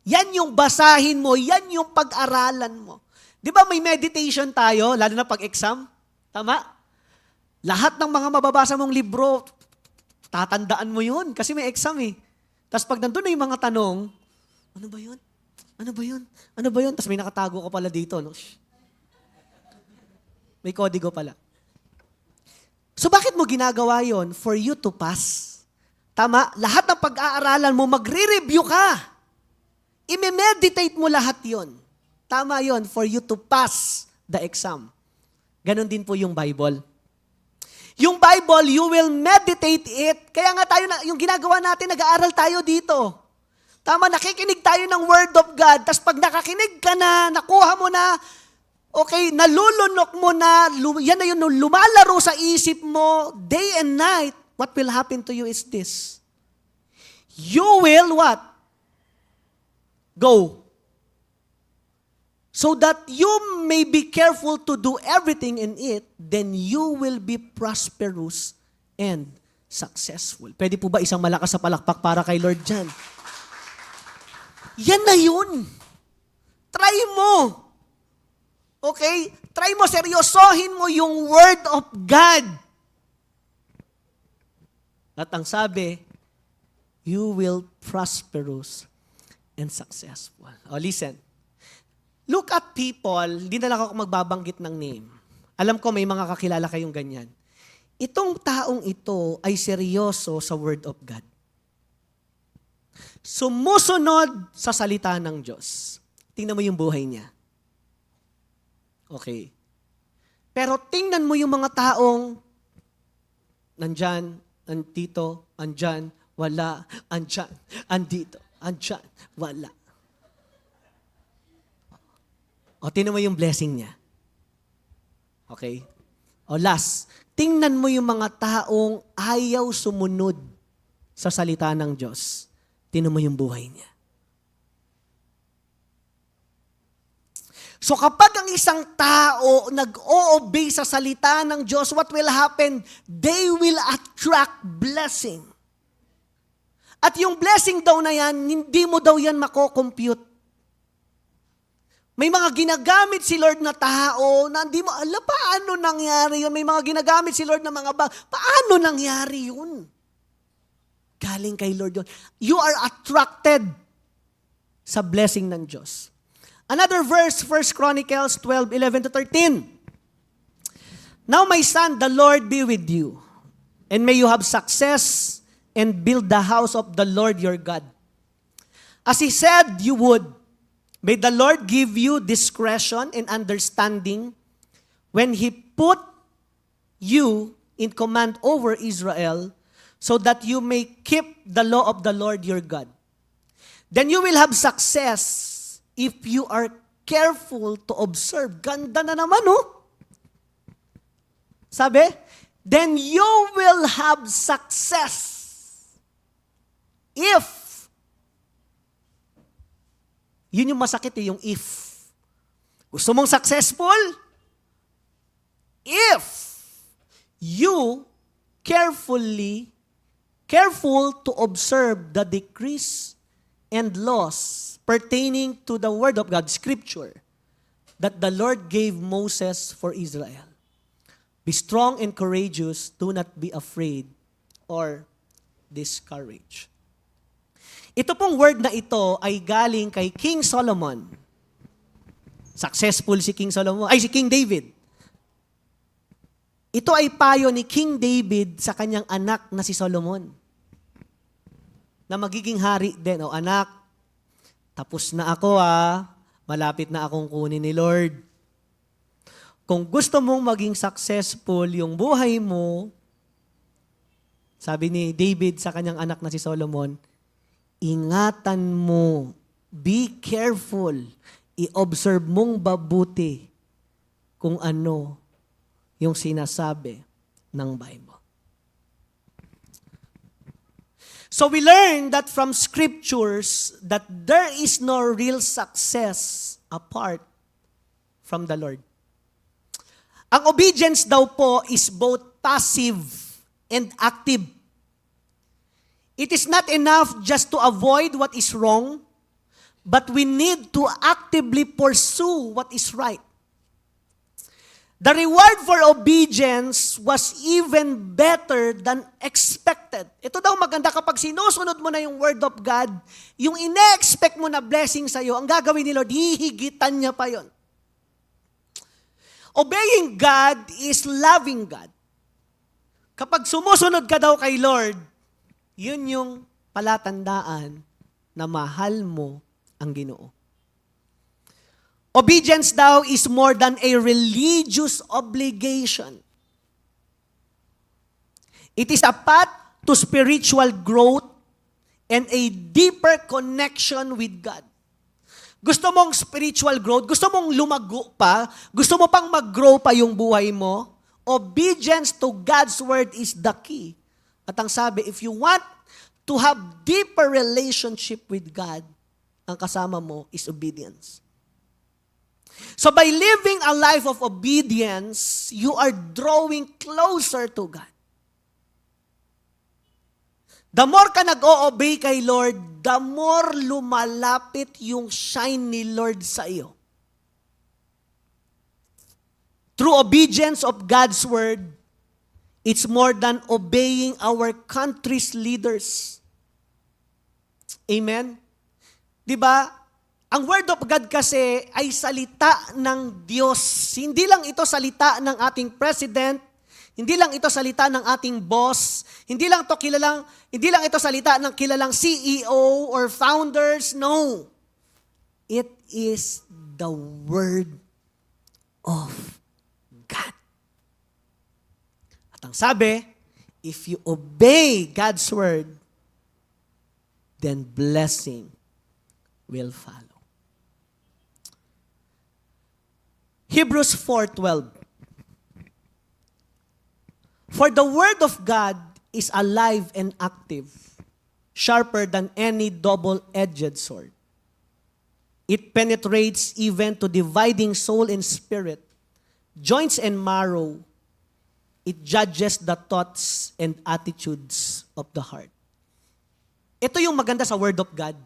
Speaker 3: Yan yung basahin mo, yan yung pag-aralan mo. Di ba may meditation tayo, lalo na pag-exam? Tama? Lahat ng mga mababasa mong libro, tatandaan mo yun kasi may exam eh. Tapos pag nandun na yung mga tanong, ano ba yun? Ano ba yun? Ano ba yun? Tapos may nakatago ka pala dito. No? Shh. May kodigo pala. So bakit mo ginagawa yon? For you to pass. Tama? Lahat ng pag-aaralan mo, magre-review ka. I-meditate mo lahat yon. Tama yon, for you to pass the exam. Ganon din po yung Bible. Yung Bible, you will meditate it. Kaya nga tayo, yung ginagawa natin, nag-aaral tayo dito. Tama, nakikinig tayo ng Word of God. Tapos pag nakakinig ka na, nakuha mo na, okay, nalulunok mo na, yan na yun, lumalaro sa isip mo, day and night, what will happen to you is this. You will what? Go. So that you may be careful to do everything in it, then you will be prosperous and successful. Pwede po ba isang malakas sa palakpak para kay Lord dyan? Yan na yun. Try mo. Okay? Try mo, seryosohin mo yung Word of God. At ang sabi, you will prosperous and successful. Oh, listen. Look at people, hindi na lang ako magbabanggit ng name. Alam ko may mga kakilala kayong ganyan. Itong taong ito ay seryoso sa Word of God. Sumusunod sa salita ng Diyos. Tingnan mo yung buhay niya. Okay. Pero tingnan mo yung mga taong nandyan, andito, andyan, wala, andyan, andito, andyan, wala. O, tingnan mo yung blessing niya. Okay? O, last, tingnan mo yung mga taong ayaw sumunod sa salita ng Diyos. Tingnan mo yung buhay niya. So kapag ang isang tao nag-o-obey sa salita ng Diyos, what will happen? They will attract blessing. At yung blessing daw na yan, hindi mo daw yan mako-compute. May mga ginagamit si Lord na tao na hindi mo, paano nangyari yun? May mga ginagamit si Lord na mga paano nangyari yun? Galing kay Lord yun. You are attracted sa blessing ng Diyos. Another verse, 1 Chronicles 12:11-13. Now my son, the Lord be with you, and may you have success and build the house of the Lord your God. As He said you would, may the Lord give you discretion and understanding when He put you in command over Israel, so that you may keep the law of the Lord your God. Then you will have success if you are careful to observe. Ganda na naman, oh. Sabi, then you will have success if, yun yung masakit yung if. Gusto mong successful? If you careful to observe the decrees and laws pertaining to the Word of God, Scripture, that the Lord gave Moses for Israel. Be strong and courageous, do not be afraid or discouraged. Ito pong word na ito ay galing kay King Solomon. Successful si King Solomon, si King David. Ito ay payo ni King David sa kanyang anak na si Solomon, na magiging hari din. O anak, tapos na ako malapit na akong kunin ni Lord. Kung gusto mong maging successful yung buhay mo, sabi ni David sa kanyang anak na si Solomon, ingatan mo, be careful, i-observe mong mabuti kung ano yung sinasabi ng Bible. So we learn that from scriptures that there is no real success apart from the Lord. Ang obedience daw po is both passive and active. It is not enough just to avoid what is wrong, but we need to actively pursue what is right. The reward for obedience was even better than expected. Ito daw maganda kapag sinusunod mo na yung word of God, yung ine-expect mo na blessing sa'yo, ang gagawin ni Lord, hihigitan niya pa yon. Obeying God is loving God. Kapag sumusunod ka daw kay Lord, yun yung palatandaan na mahal mo ang Ginoo. Obedience daw is more than a religious obligation. It is a path to spiritual growth and a deeper connection with God. Gusto mong spiritual growth? Gusto mong lumago pa? Gusto mo pang mag-grow pa yung buhay mo? Obedience to God's word is the key. At ang sabi, if you want to have deeper relationship with God, ang kasama mo is obedience. So by living a life of obedience, you are drawing closer to God. The more ka nag-o-obey kay Lord, the more lumalapit yung shine ni Lord sa iyo. Through obedience of God's word, it's more than obeying our country's leaders. Amen? Diba? Ang word of God kasi ay salita ng Diyos. Hindi lang ito salita ng ating president, hindi lang ito salita ng ating boss, hindi lang ito salita ng kilalang CEO or founders. No. It is the word of God. At ang sabi, if you obey God's word, then blessing will follow. Hebrews 4:12. For the word of God is alive and active, sharper than any double-edged sword. It penetrates even to dividing soul and spirit, joints and marrow. It judges the thoughts and attitudes of the heart. Ito yung maganda sa word of God.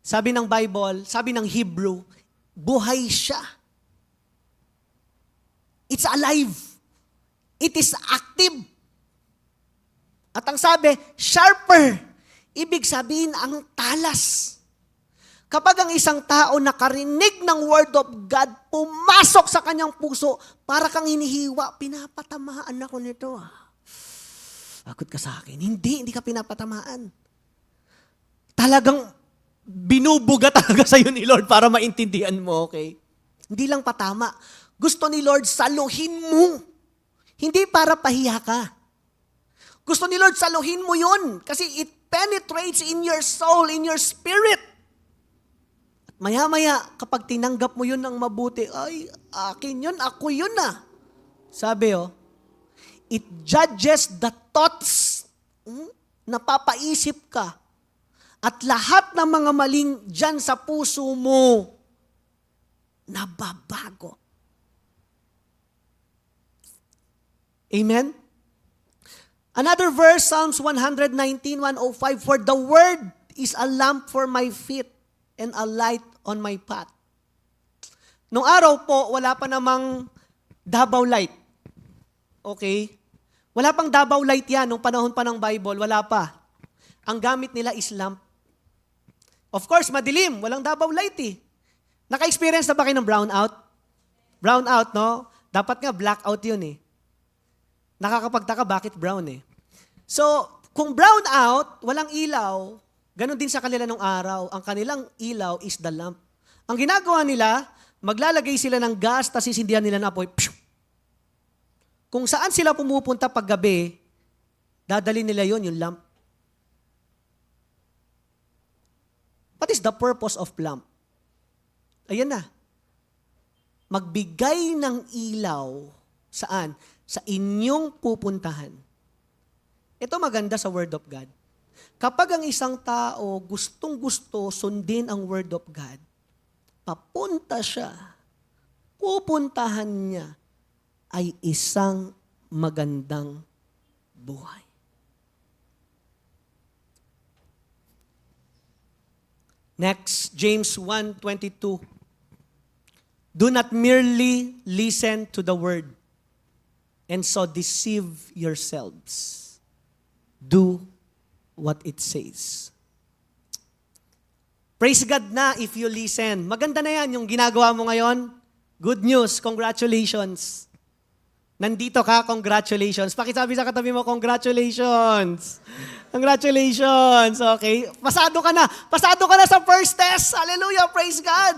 Speaker 3: Sabi ng Bible, sabi ng Hebrew, buhay siya. It's alive. It is active. At ang sabi, sharper. Ibig sabihin, ang talas. Kapag ang isang tao nakarinig ng word of God, pumasok sa kanyang puso, para kang hinihiwa, pinapatamaan ako nito. Takot ka sa akin. Hindi ka pinapatamaan. Talagang binubuga talaga sa'yo ni Lord para maintindihan mo, okay? Hindi lang patama. Gusto ni Lord, saluhin mo. Hindi para pahiya ka. Gusto ni Lord, saluhin mo yun. Kasi it penetrates in your soul, in your spirit. At maya-maya, kapag tinanggap mo yun ng mabuti, ay, akin yun, ako yun na. Sabi it judges the thoughts. Napapaisip ka. At lahat ng mga maling dyan sa puso mo, nababago. Amen? Another verse, Psalms 119:105, for the word is a lamp for my feet and a light on my path. Noong araw po, wala pa namang Davao Light. Okay? Wala pang Davao Light yan. Nung panahon pa ng Bible, wala pa. Ang gamit nila is lamp. Of course, madilim. Walang Davao Light eh. Naka-experience na ba kayo ng brownout? Brownout, no? Dapat nga blackout yun eh. Nakakapagtaka bakit brown eh. So, kung brown out, walang ilaw, ganun din sa kanila nung araw. Ang kanilang ilaw is the lamp. Ang ginagawa nila, maglalagay sila ng gas, tapos sisindihan nila ng apoy. Pshh! Kung saan sila pumupunta pag gabi, dadali nila yon yung lamp. What is the purpose of lamp? Ayan na. Magbigay ng ilaw, saan? Sa inyong pupuntahan. Ito maganda sa Word of God. Kapag ang isang tao gustong-gusto sundin ang Word of God, papunta siya, pupuntahan niya, ay isang magandang buhay. Next, James 1:22. Do not merely listen to the word and so deceive yourselves. Do what it says. Praise God na if you listen. Maganda na yan yung ginagawa mo ngayon. Good news, congratulations. Nandito ka, congratulations. Pakisabi sa katabi mo, congratulations. Congratulations, okay. Pasado ka na. Pasado ka na sa first test. Hallelujah, praise God.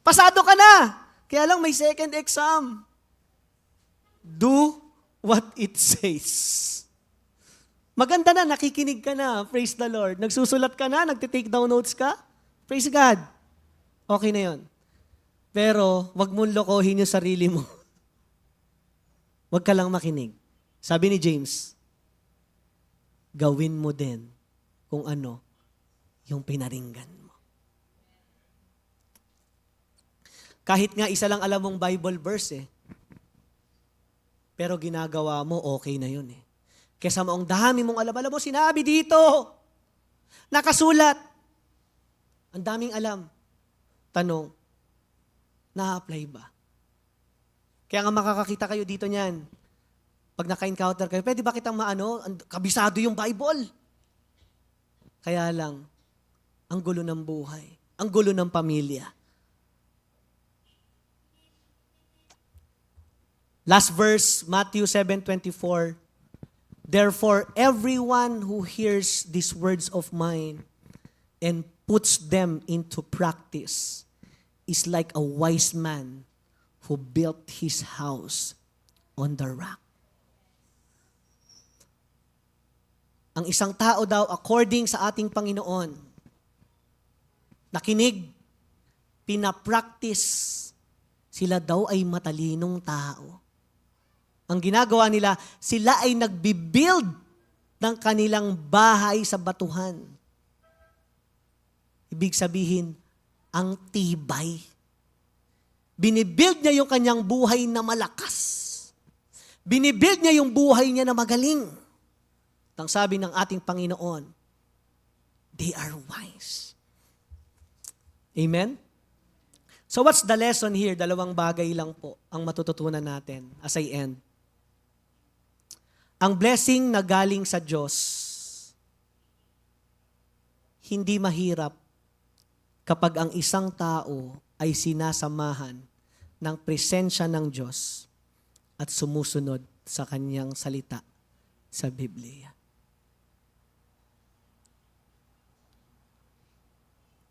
Speaker 3: Pasado ka na. Kaya lang may second exam. Do what it says. Maganda na, nakikinig ka na. Praise the Lord. Nagsusulat ka na, nagtitake down notes ka. Praise God. Okay na yon. Pero, wag mong lokohin yung sarili mo. Wag ka lang makinig. Sabi ni James, gawin mo din kung ano yung pinaringgan mo. Kahit nga isa lang alam mong Bible verse eh. Pero ginagawa mo, okay na yun eh. Kesa maong dami mong alam mo, sinabi dito. Nakasulat. Ang daming alam. Tanong, na-apply ba? Kaya nga makakakita kayo dito niyan. Pag naka-encounter kayo, pwede ba kitang kabisado yung Bible? Kaya lang, ang gulo ng buhay, ang gulo ng pamilya. Last verse, Matthew 7:24. Therefore, everyone who hears these words of mine and puts them into practice is like a wise man who built his house on the rock. Ang isang tao daw, according sa ating Panginoon, nakinig, pinapractice, sila daw ay matalinong tao. Ang ginagawa nila, sila ay nagbibuild ng kanilang bahay sa batuhan. Ibig sabihin, ang tibay. Binibuild niya yung kanyang buhay na malakas. Binibuild niya yung buhay niya na magaling. Ang sabi ng ating Panginoon, they are wise. Amen? So what's the lesson here? Dalawang bagay lang po ang matututunan natin as I end. Ang blessing na galing sa Diyos, hindi mahirap kapag ang isang tao ay sinasamahan ng presensya ng Diyos at sumusunod sa kanyang salita sa Biblia.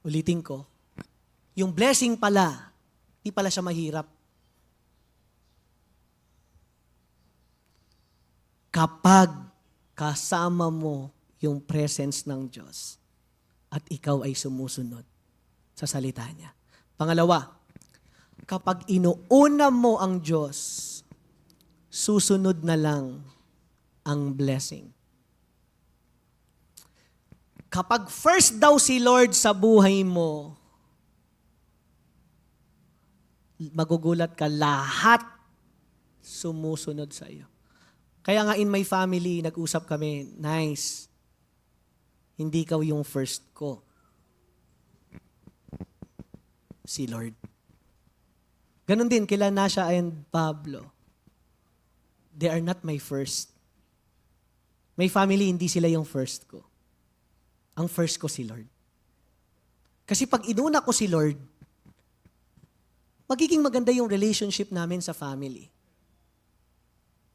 Speaker 3: Ulitin ko, yung blessing pala, di pala siya mahirap. Kapag kasama mo yung presence ng Diyos at ikaw ay sumusunod sa salita niya. Pangalawa, kapag inuuna mo ang Diyos, susunod na lang ang blessing. Kapag first daw si Lord sa buhay mo, magugulat ka, lahat sumusunod sa iyo. Kaya nga in my family, nag-usap kami, nice, hindi ikaw yung first ko. Si Lord. Ganon din kila Nasha and Pablo. They are not my first. My family, hindi sila yung first ko. Ang first ko si Lord. Kasi pag inuna ko si Lord, magiging maganda yung relationship namin sa family.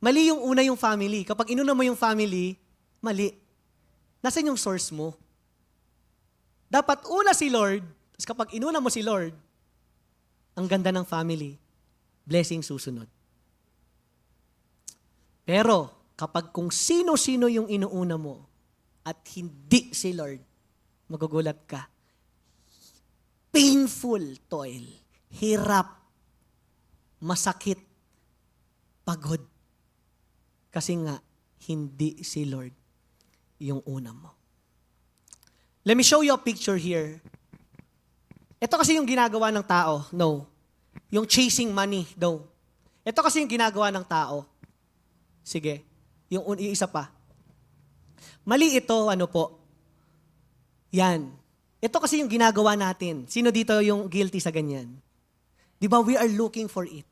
Speaker 3: Mali yung una yung family. Kapag inuna mo yung family, mali. Nasaan yung source mo? Dapat una si Lord, tapos kapag inuna mo si Lord, ang ganda ng family, blessing susunod. Pero, kapag kung sino-sino yung inuuna mo, at hindi si Lord, magugulat ka. Painful toil, hirap, masakit, pagod. Kasi nga, hindi si Lord yung una mo. Let me show you a picture here. Ito kasi yung ginagawa ng tao. No. Yung chasing money. No. Ito kasi yung ginagawa ng tao. Sige. Yung isa pa. Mali ito, ano po. Yan. Ito kasi yung ginagawa natin. Sino dito yung guilty sa ganyan? Di ba, we are looking for it.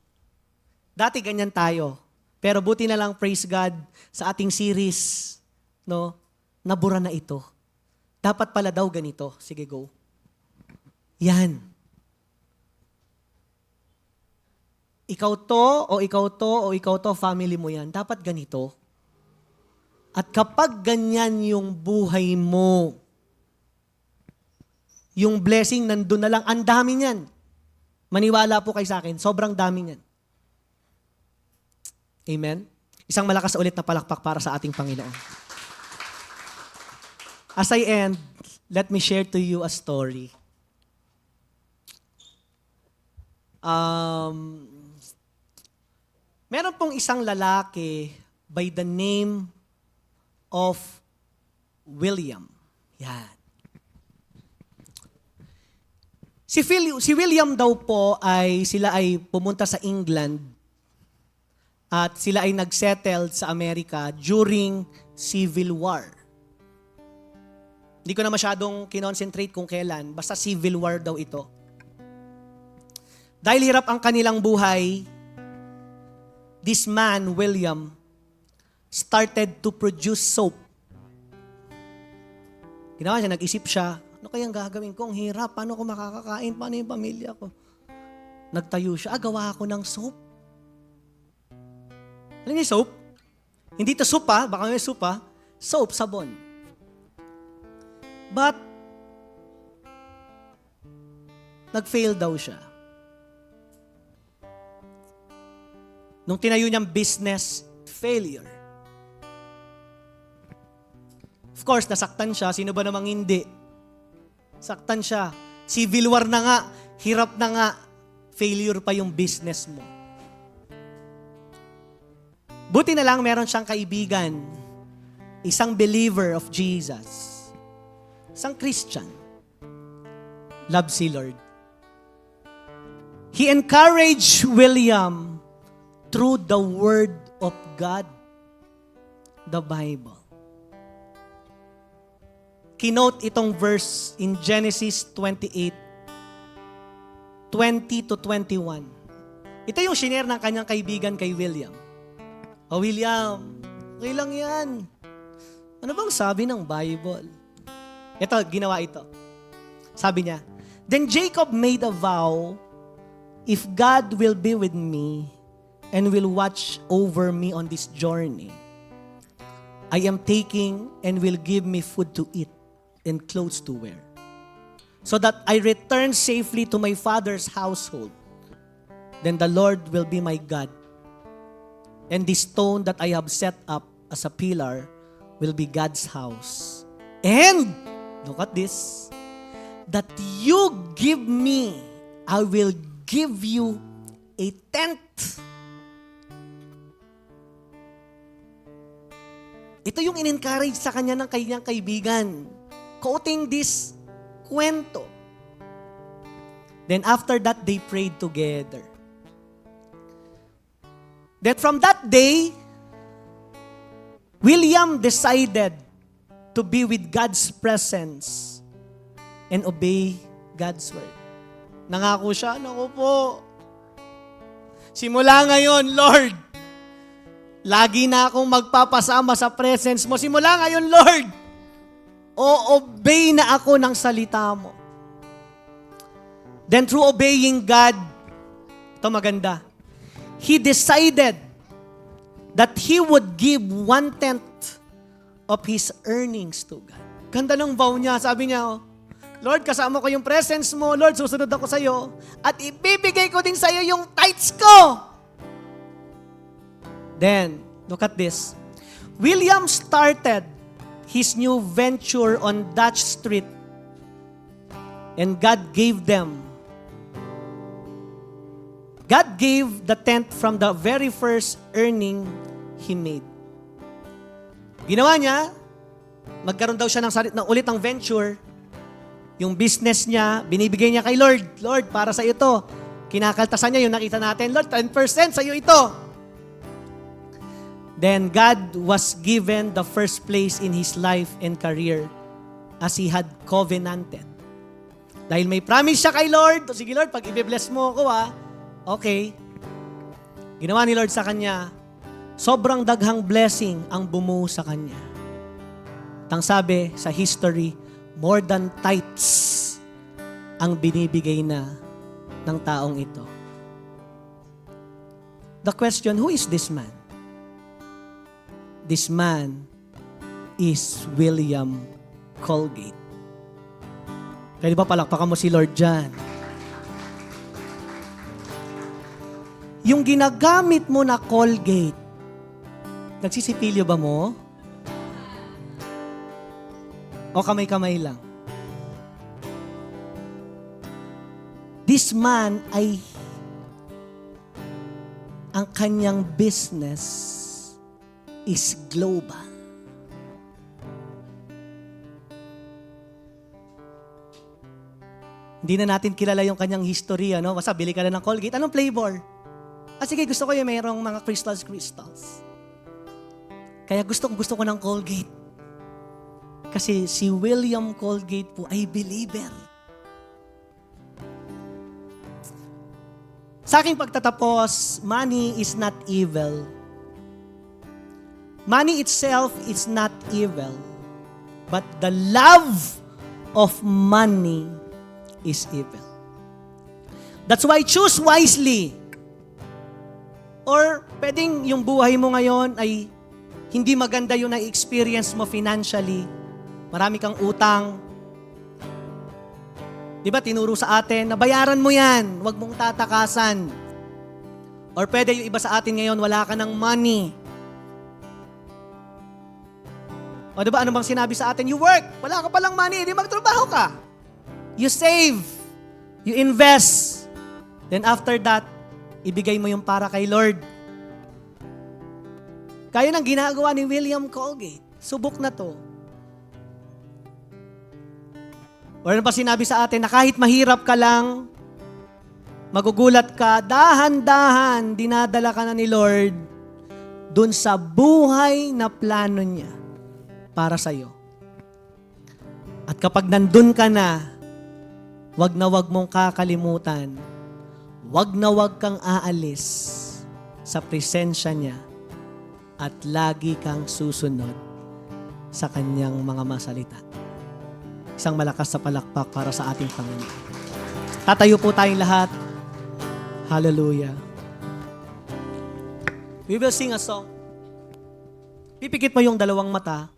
Speaker 3: Dati ganyan tayo. Pero buti na lang, praise God, sa ating series, no, nabura na ito. Dapat pala daw ganito. Sige, go. Yan. Ikaw to, o ikaw to, o ikaw to, family mo yan. Dapat ganito. At kapag ganyan yung buhay mo, yung blessing nandun na lang, ang dami niyan. Maniwala po kayo sa akin, sobrang dami niyan. Amen? Isang malakas ulit na palakpak para sa ating Panginoon. As I end, let me share to you a story. Meron pong isang lalaki by the name of William. Yan. Si William daw po sila ay pumunta sa England at sila ay nagsettle sa Amerika during Civil War. Hindi ko na masyadong kinonsentrate kung kailan, basta Civil War daw ito. Dahil hirap ang kanilang buhay, this man, William, started to produce soap. Ginawa siya, nag-isip siya, ano kayang gagawin ko? Ang hirap, paano ko makakakain? Paano yung pamilya ko? Nagtayo siya, gawa ako ng soap. Alam niyo yung soap? Hindi ito soup ha, baka may soup ha. Soap, sabon. But, nag-fail daw siya. Nung tinayo niyang business, failure. Of course, nasaktan siya. Sino ba namang hindi? Saktan siya. Civil war na nga, hirap na nga, failure pa yung business mo. Buti na lang meron siyang kaibigan, isang believer of Jesus. Isang Christian. Love si Lord. He encouraged William through the Word of God, the Bible. Kinote itong verse in Genesis 28, 20 to 21. Ito yung shinare ng kanyang kaibigan kay William. O William, okay lang yan. Ano bang sabi ng Bible? Ito, ginawa ito. Sabi niya, then Jacob made a vow, if God will be with me and will watch over me on this journey, I am taking and will give me food to eat and clothes to wear, so that I return safely to my father's household. Then the Lord will be my God, and this stone that I have set up as a pillar will be God's house. And, look at this, that you give me, I will give you a tent. Ito yung in-encourage sa kanya ng kanyang kaibigan. Quoting this kwento. Then after that, they prayed together. That from that day, William decided to be with God's presence and obey God's word. Nangako siya, naku po, simula ngayon, Lord, lagi na akong magpapasama sa presence mo. Simula ngayon, Lord, o-obey na ako ng salita mo. Then through obeying God, ito maganda, he decided that he would give 1/10 of his earnings to God. Ganda ng vow niya. Sabi niya, Lord, kasama ko yung presence mo. Lord, susunod ako sa iyo. At ibibigay ko din sa iyo yung tithes ko. Then, look at this. William started his new venture on Dutch Street. And God gave the 10th from the very first earning he made. Ginawa niya, magkaroon daw siya ng ulit ng venture. Yung business niya, binibigay niya kay Lord. Lord, para sa ito. Kinakaltasan niya yung nakita natin. Lord, 10% sa iyo ito. Then God was given the first place in his life and career as he had covenanted. Dahil may promise siya kay Lord, sige Lord, pag i-bless mo ako okay. Ginawa ni Lord sa kanya, sobrang daghang blessing ang bumuo sa kanya. Tang sabi sa history, more than tithes ang binibigay na ng taong ito. The question, who is this man? This man is William Colgate. Pwede ba palakpakan mo si Lord dyan? Yung ginagamit mo na Colgate, nagsisipilyo ba mo? O kamay-kamay lang? This man ay ang kanyang business is global. Hindi na natin kilala yung kanyang history, Basta bili ka lang ng Colgate. Anong flavor? Sige, gusto ko yung mayroong mga crystals. Kaya gusto ko ng Colgate. Kasi si William Colgate po ay believer. Sa aking pagtatapos, money is not evil. Money itself is not evil. But the love of money is evil. That's why choose wisely. Or pwedeng yung buhay mo ngayon ay hindi maganda yung na-experience mo financially. Marami kang utang. Di ba tinuro sa atin, nabayaran mo yan, huwag mong tatakasan. Or pwede yung iba sa atin ngayon, wala ka ng money. O di ba ano bang sinabi sa atin? You work, wala ka palang money, di magtrabaho ka. You save, you invest. Then after that, ibigay mo yung para kay Lord. Kaya nang ginagawa ni William Colgate. Subok na to. O ano pa sinabi sa atin na kahit mahirap ka lang, magugulat ka, dahan-dahan, dinadala ka na ni Lord dun sa buhay na plano niya para sa'yo. At kapag nandun ka na, wag na wag mong kakalimutan, wag na wag kang aalis sa presensya niya at lagi kang susunod sa kanyang mga masalita. Isang malakas na palakpak para sa ating Panginoon. Tatayo po tayong lahat. Hallelujah. We will sing a song. Pipikit mo yung dalawang mata.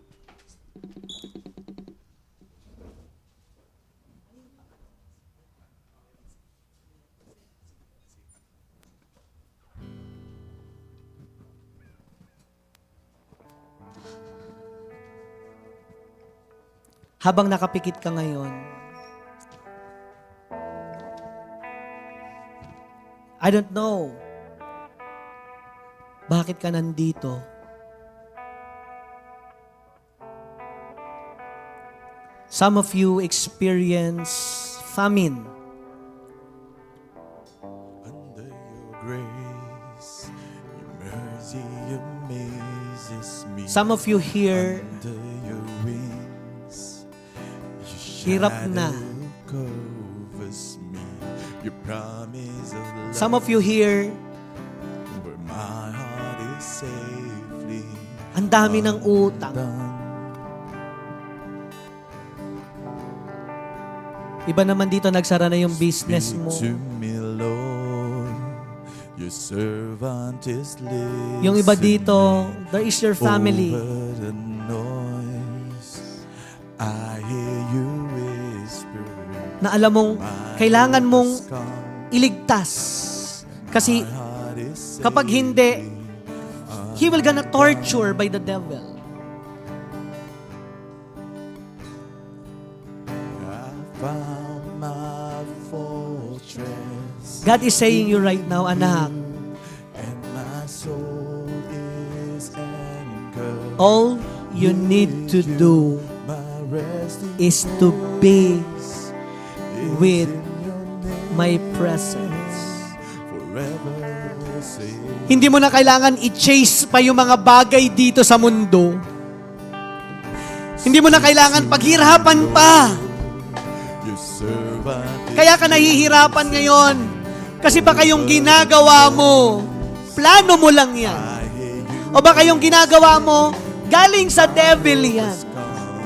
Speaker 3: Habang nakapikit ka ngayon, I don't know bakit ka nandito. Some of you experience famine.
Speaker 4: Under your grace, your mercy amazes me.
Speaker 3: Some of you here,
Speaker 4: Under your wings, your
Speaker 3: hirap na.
Speaker 4: shadow covers me. Your promise of love,
Speaker 3: Some of you here,
Speaker 4: where my heart is safely
Speaker 3: ang dami ng utang.
Speaker 4: undone.
Speaker 3: Iba naman dito nagsara na yung business mo.
Speaker 4: Speak to me, Lord. Your servant is listening.
Speaker 3: Yung iba dito, there is your family.
Speaker 4: Over the noise, I hear you whispering.
Speaker 3: Na alam mong kailangan mong iligtas. Kasi
Speaker 4: My heart is
Speaker 3: kapag hindi, he will gonna torture by the devil.
Speaker 4: I found my fortress,
Speaker 3: God is saying you right now, anak,
Speaker 4: and my soul is anchored.
Speaker 3: all you need to do
Speaker 4: My resting
Speaker 3: is to be
Speaker 4: place
Speaker 3: with
Speaker 4: is in your name.
Speaker 3: my presence.
Speaker 4: Forever safe.
Speaker 3: Hindi mo na kailangan i-chase pa yung mga bagay dito sa mundo. Hindi mo na kailangan paghirapan pa.
Speaker 4: Your servant is
Speaker 3: Kaya ka nahihirapan ngayon. Kasi baka yung ginagawa mo, plano mo lang yan.
Speaker 4: I hear you
Speaker 3: O baka yung ginagawa mo, galing sa devil yan.
Speaker 4: come.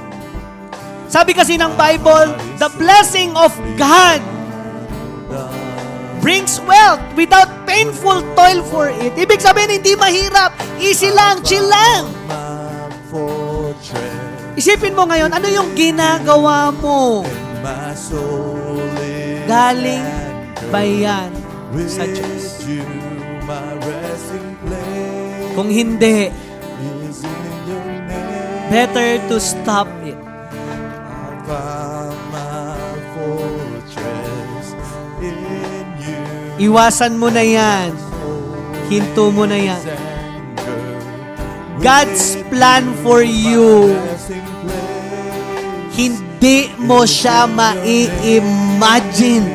Speaker 3: Sabi kasi ng Bible, the blessing of God brings wealth without painful toil for it. Ibig sabihin, hindi mahirap. Easy lang, chill lang.
Speaker 4: My fortress,
Speaker 3: Isipin mo ngayon, ano yung ginagawa mo?
Speaker 4: my soul is
Speaker 3: Galing
Speaker 4: anchored.
Speaker 3: ba yan
Speaker 4: With
Speaker 3: sa Diyos?
Speaker 4: you, my resting place
Speaker 3: Kung hindi,
Speaker 4: is in your name.
Speaker 3: better to stop it.
Speaker 4: I found my fortress in you.
Speaker 3: Iwasan mo na yan. Hinto mo na yan. God's plan for you, hindi mo siya mai-imagine.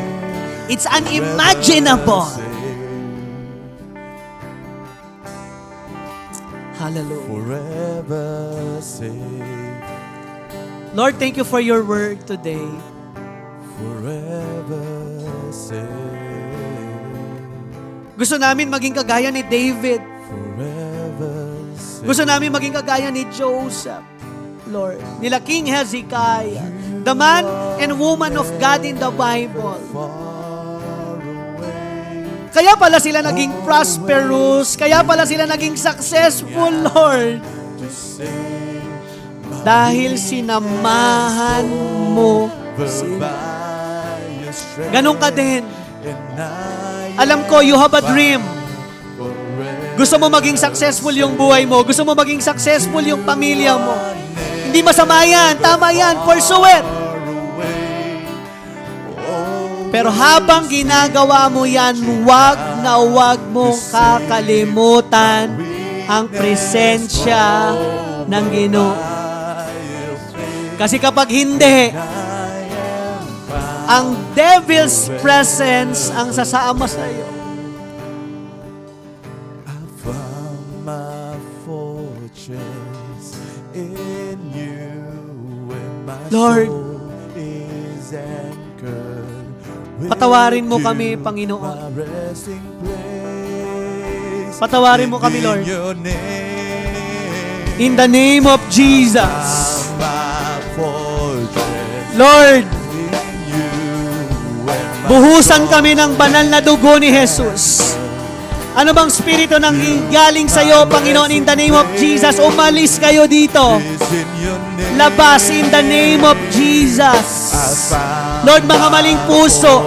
Speaker 3: It's unimaginable. Hallelujah.
Speaker 4: Forever safe,
Speaker 3: Lord, thank you for your word today.
Speaker 4: forever safe,
Speaker 3: Gusto namin maging kagaya ni David.
Speaker 4: forever safe.
Speaker 3: Gusto namin maging kagaya ni Joseph, Lord. Nila King Hezekiah, the man and woman of God in the Bible.
Speaker 4: Far away,
Speaker 3: Kaya pala sila naging prosperous. Kaya pala sila naging successful, Lord.
Speaker 4: to save
Speaker 3: Dahil sinamahan mo sila.
Speaker 4: by your strength.
Speaker 3: Ganon ka din.
Speaker 4: And I
Speaker 3: Alam ko, you have a dream.
Speaker 4: forever
Speaker 3: Gusto mo maging successful yung buhay mo. Gusto mo maging successful yung pamilya mo. Hindi masama yan. Tama yan. Pursue it.
Speaker 4: away. Oh,
Speaker 3: Pero habang ginagawa mo yan, wag na wag mong kakalimutan ang presensya ng Ginoo. Kasi kapag hindi, ang devil's presence ang sasama sa iyo.
Speaker 4: I found my fortress in you, and my
Speaker 3: Lord,
Speaker 4: soul is anchored. with
Speaker 3: patawarin mo
Speaker 4: you,
Speaker 3: kami, Panginoon.
Speaker 4: my resting place.
Speaker 3: Patawarin mo kami, Lord.
Speaker 4: In your name,
Speaker 3: In the name of Jesus.
Speaker 4: my fortress
Speaker 3: Lord,
Speaker 4: in you, and my
Speaker 3: buhusan kami ng banal na dugo ni Jesus. Ano bang spirito nang galing sa iyo, Panginoon, in the name of Jesus, umalis kayo dito.
Speaker 4: is in your name.
Speaker 3: Labas in the name of Jesus. Lord, mga maling puso,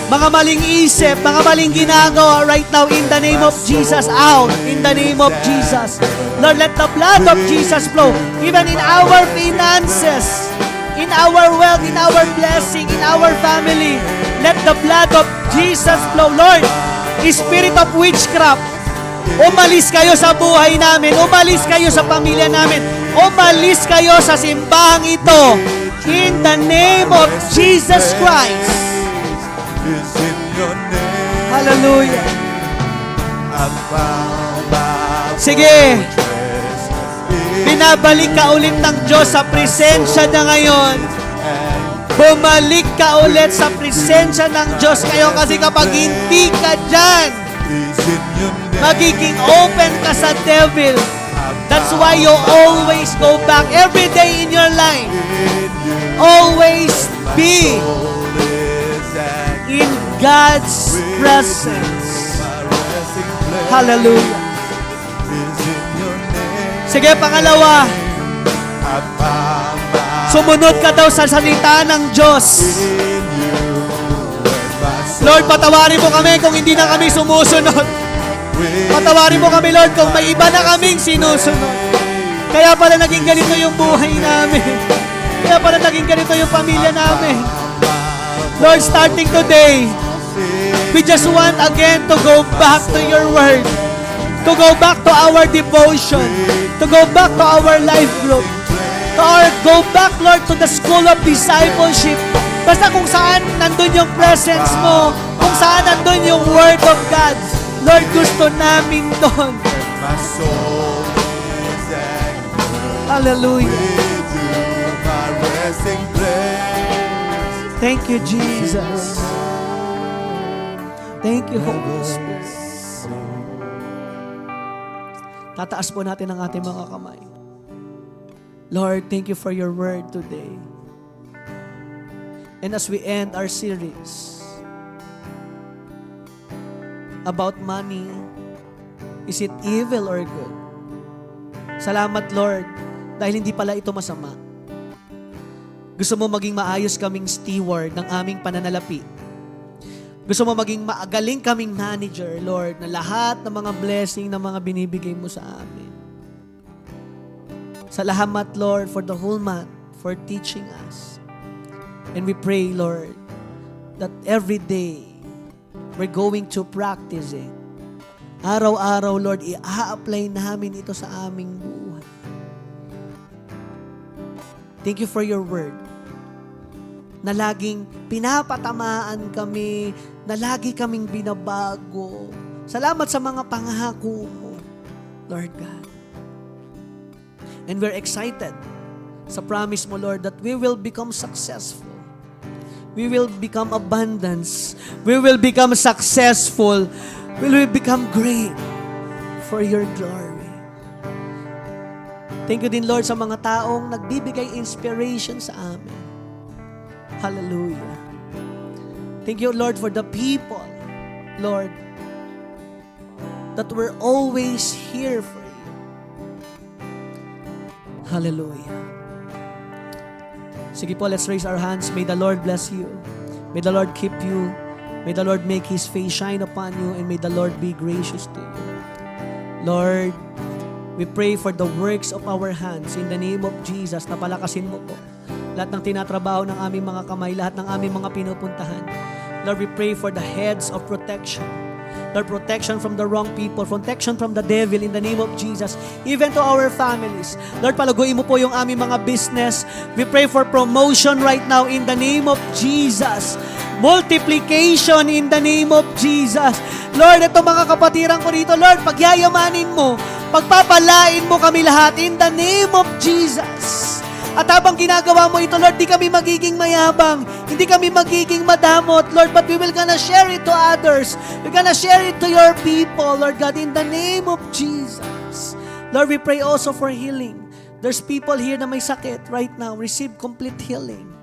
Speaker 3: mga maling isip, mga maling ginagawa right now in the name of Jesus, out in the name of Jesus. Lord, let the blood of Jesus flow even in our finances, in our wealth, in our blessing, in our family. Let the blood of Jesus flow. Lord, spirit of witchcraft, umalis kayo sa buhay namin, umalis kayo sa pamilya namin, umalis kayo sa simbahang ito. In the name of Jesus Christ.
Speaker 4: is in your name.
Speaker 3: Hallelujah.
Speaker 4: I found my
Speaker 3: Sige,
Speaker 4: fortress in
Speaker 3: binabalik ka ulit ng Diyos sa presensya na ngayon. Bumalik ka ulit sa presensya ng Diyos kayo kasi kapag hindi ka dyan,
Speaker 4: is in your name.
Speaker 3: magiging open ka sa devil. That's why you always go back every day in your life. Always be
Speaker 4: Soul is anchored.
Speaker 3: in God's presence.
Speaker 4: My resting
Speaker 3: Hallelujah.
Speaker 4: is in your name.
Speaker 3: Sige, pangalawa.
Speaker 4: I found my
Speaker 3: Sumunod ka daw sa salita ng Diyos.
Speaker 4: in you. Let my soul
Speaker 3: Lord, patawarin mo kami kung hindi na kami sumusunod. Patawarin mo kami, Lord, kung may iba na kaming sinusunod. Kaya pala naging ganito yung buhay namin. Kaya pala naging ganito yung pamilya namin. Lord, starting today, we just want again to go back to your word. To go back to our devotion. To go back to our life group. Go back, Lord, to the school of discipleship. Basta kung saan nandun yung presence mo, kung saan nandun yung word of God, Lord, gusto namin doon.
Speaker 4: my soul is anchored
Speaker 3: Hallelujah.
Speaker 4: with you, my resting place.
Speaker 3: Thank you, Jesus. Thank you, Holy Spirit. Tataas po natin ang ating mga kamay. Lord, thank you for your word today. And as we end our series about money, is it evil or good? Salamat, Lord, dahil hindi pala ito masama. Gusto mo maging maayos kaming steward ng aming pananalapi. Gusto mo maging magaling kaming manager, Lord, na lahat ng mga blessing na mga binibigay mo sa amin. Salamat, Lord, for the whole month, for teaching us. And we pray, Lord, that every day, we're going to practice it. Araw-araw, Lord, i-apply namin ito sa aming buhay. Thank you for your word. Na laging pinapatamaan kami, na lagi kaming binabago. Salamat sa mga pangako mo, Lord God. And we're excited sa promise mo, Lord, that we will become successful. We will become abundance. We will become successful. We will become great for your glory. Thank you din, Lord, sa mga taong nagbibigay inspiration sa amin. Hallelujah. Thank you, Lord, for the people, Lord, that were always here for you. Hallelujah. Sige po, let's raise our hands. May the Lord bless you. May the Lord keep you. May the Lord make His face shine upon you, and may the Lord be gracious to you. Lord, we pray for the works of our hands in the name of Jesus, na palakasin mo po lahat ng tinatrabaho ng aming mga kamay, lahat ng aming mga pinupuntahan. Lord, we pray for the heads of protection. Lord, protection from the wrong people, protection from the devil in the name of Jesus, even to our families. Lord, palaguin mo po yung aming mga business. We pray for promotion right now in the name of Jesus. Multiplication in the name of Jesus. Lord, ito mga kapatiran ko rito, Lord, pagyayamanin mo, pagpapalain mo kami lahat in the name of Jesus. At habang ginagawa mo ito, Lord, di kami magiging mayabang, hindi kami magiging madamot, Lord, but we will gonna share it to others. We're gonna share it to your people, Lord God, in the name of Jesus. Lord, we pray also for healing. There's people here na may sakit right now. Receive complete healing.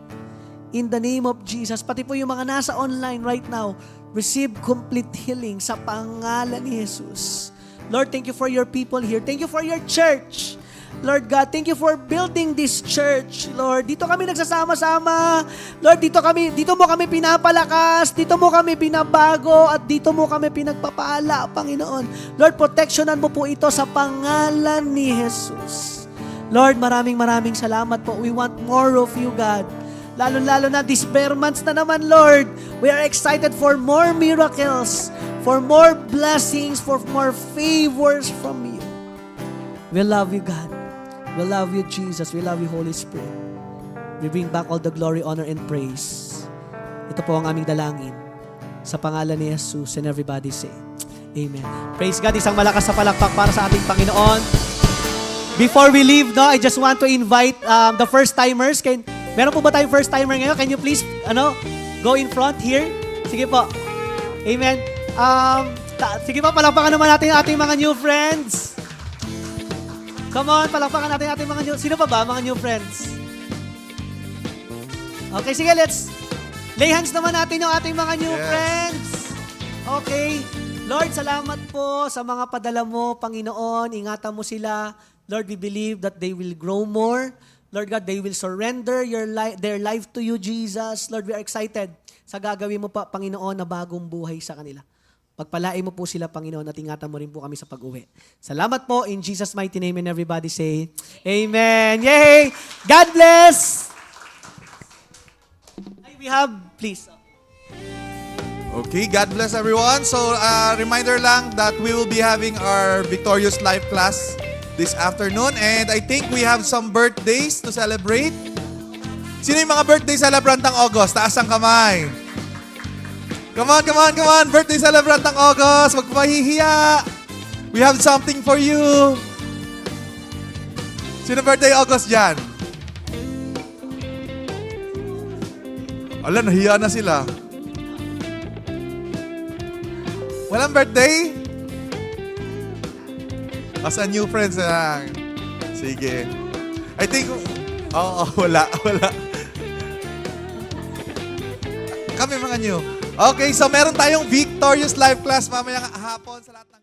Speaker 3: In the name of Jesus. Pati po yung mga nasa online right now, receive complete healing sa pangalan ni Jesus. Lord, thank you for your people here. Thank you for your church. Lord God, thank you for building this church. Lord, dito kami nagsasama-sama. Lord, dito mo kami pinapalakas, dito mo kami binabago, at dito mo kami pinagpapala, Panginoon. Lord, protectionan mo po ito sa pangalan ni Jesus. Lord, maraming salamat po. We want more of you, God. Lalo na these bare months na naman, Lord. We are excited for more miracles, for more blessings, for more favors from you. We love you, God. We love you, Jesus. We love you, Holy Spirit. We bring back all the glory, honor, and praise. Ito po ang aming dalangin. Sa pangalan ni Jesus, and everybody say, Amen. Praise God. Isang malakas na palakpak para sa ating Panginoon. Before we leave, I just want to invite the first-timers. Meron po ba tayong first-timer ngayon? Can you please go in front here? Sige po. Amen. Sige po, palakpakan naman natin ang ating mga new friends. Come on, palakpakan natin ating mga new... Sino pa ba, mga new friends? Okay, sige, let's lay hands naman natin yung ating mga new friends. Okay. Lord, salamat po sa mga padala mo, Panginoon. Ingatan mo sila. Lord, we believe that they will grow more. Lord God, they will surrender their life to you, Jesus. Lord, we are excited sa gagawin mo pa, Panginoon, na bagong buhay sa kanila. Pagpalain mo po sila, Panginoon, at ingatan mo rin po kami sa pag-uwi. Salamat po. In Jesus' mighty name, and everybody say, Amen. Yay! God bless! We have, please.
Speaker 4: Okay, God bless everyone. So, reminder lang that we will be having our Victorious Life class this afternoon. And I think we have some birthdays to celebrate. Sino yung mga birthday celebrant ng August? Taas ang kamay. Come on, come on, come on. Birthday celebrant ng August. Huwag mahihiya. We have something for you. Sino birthday August dyan? Ala, nahiya na sila. Walang birthday? As a new friends na lang. Sige. I think, wala. Kami mga new. Okay, so meron tayong Victorious Life class mamayang hapon sa lahat ng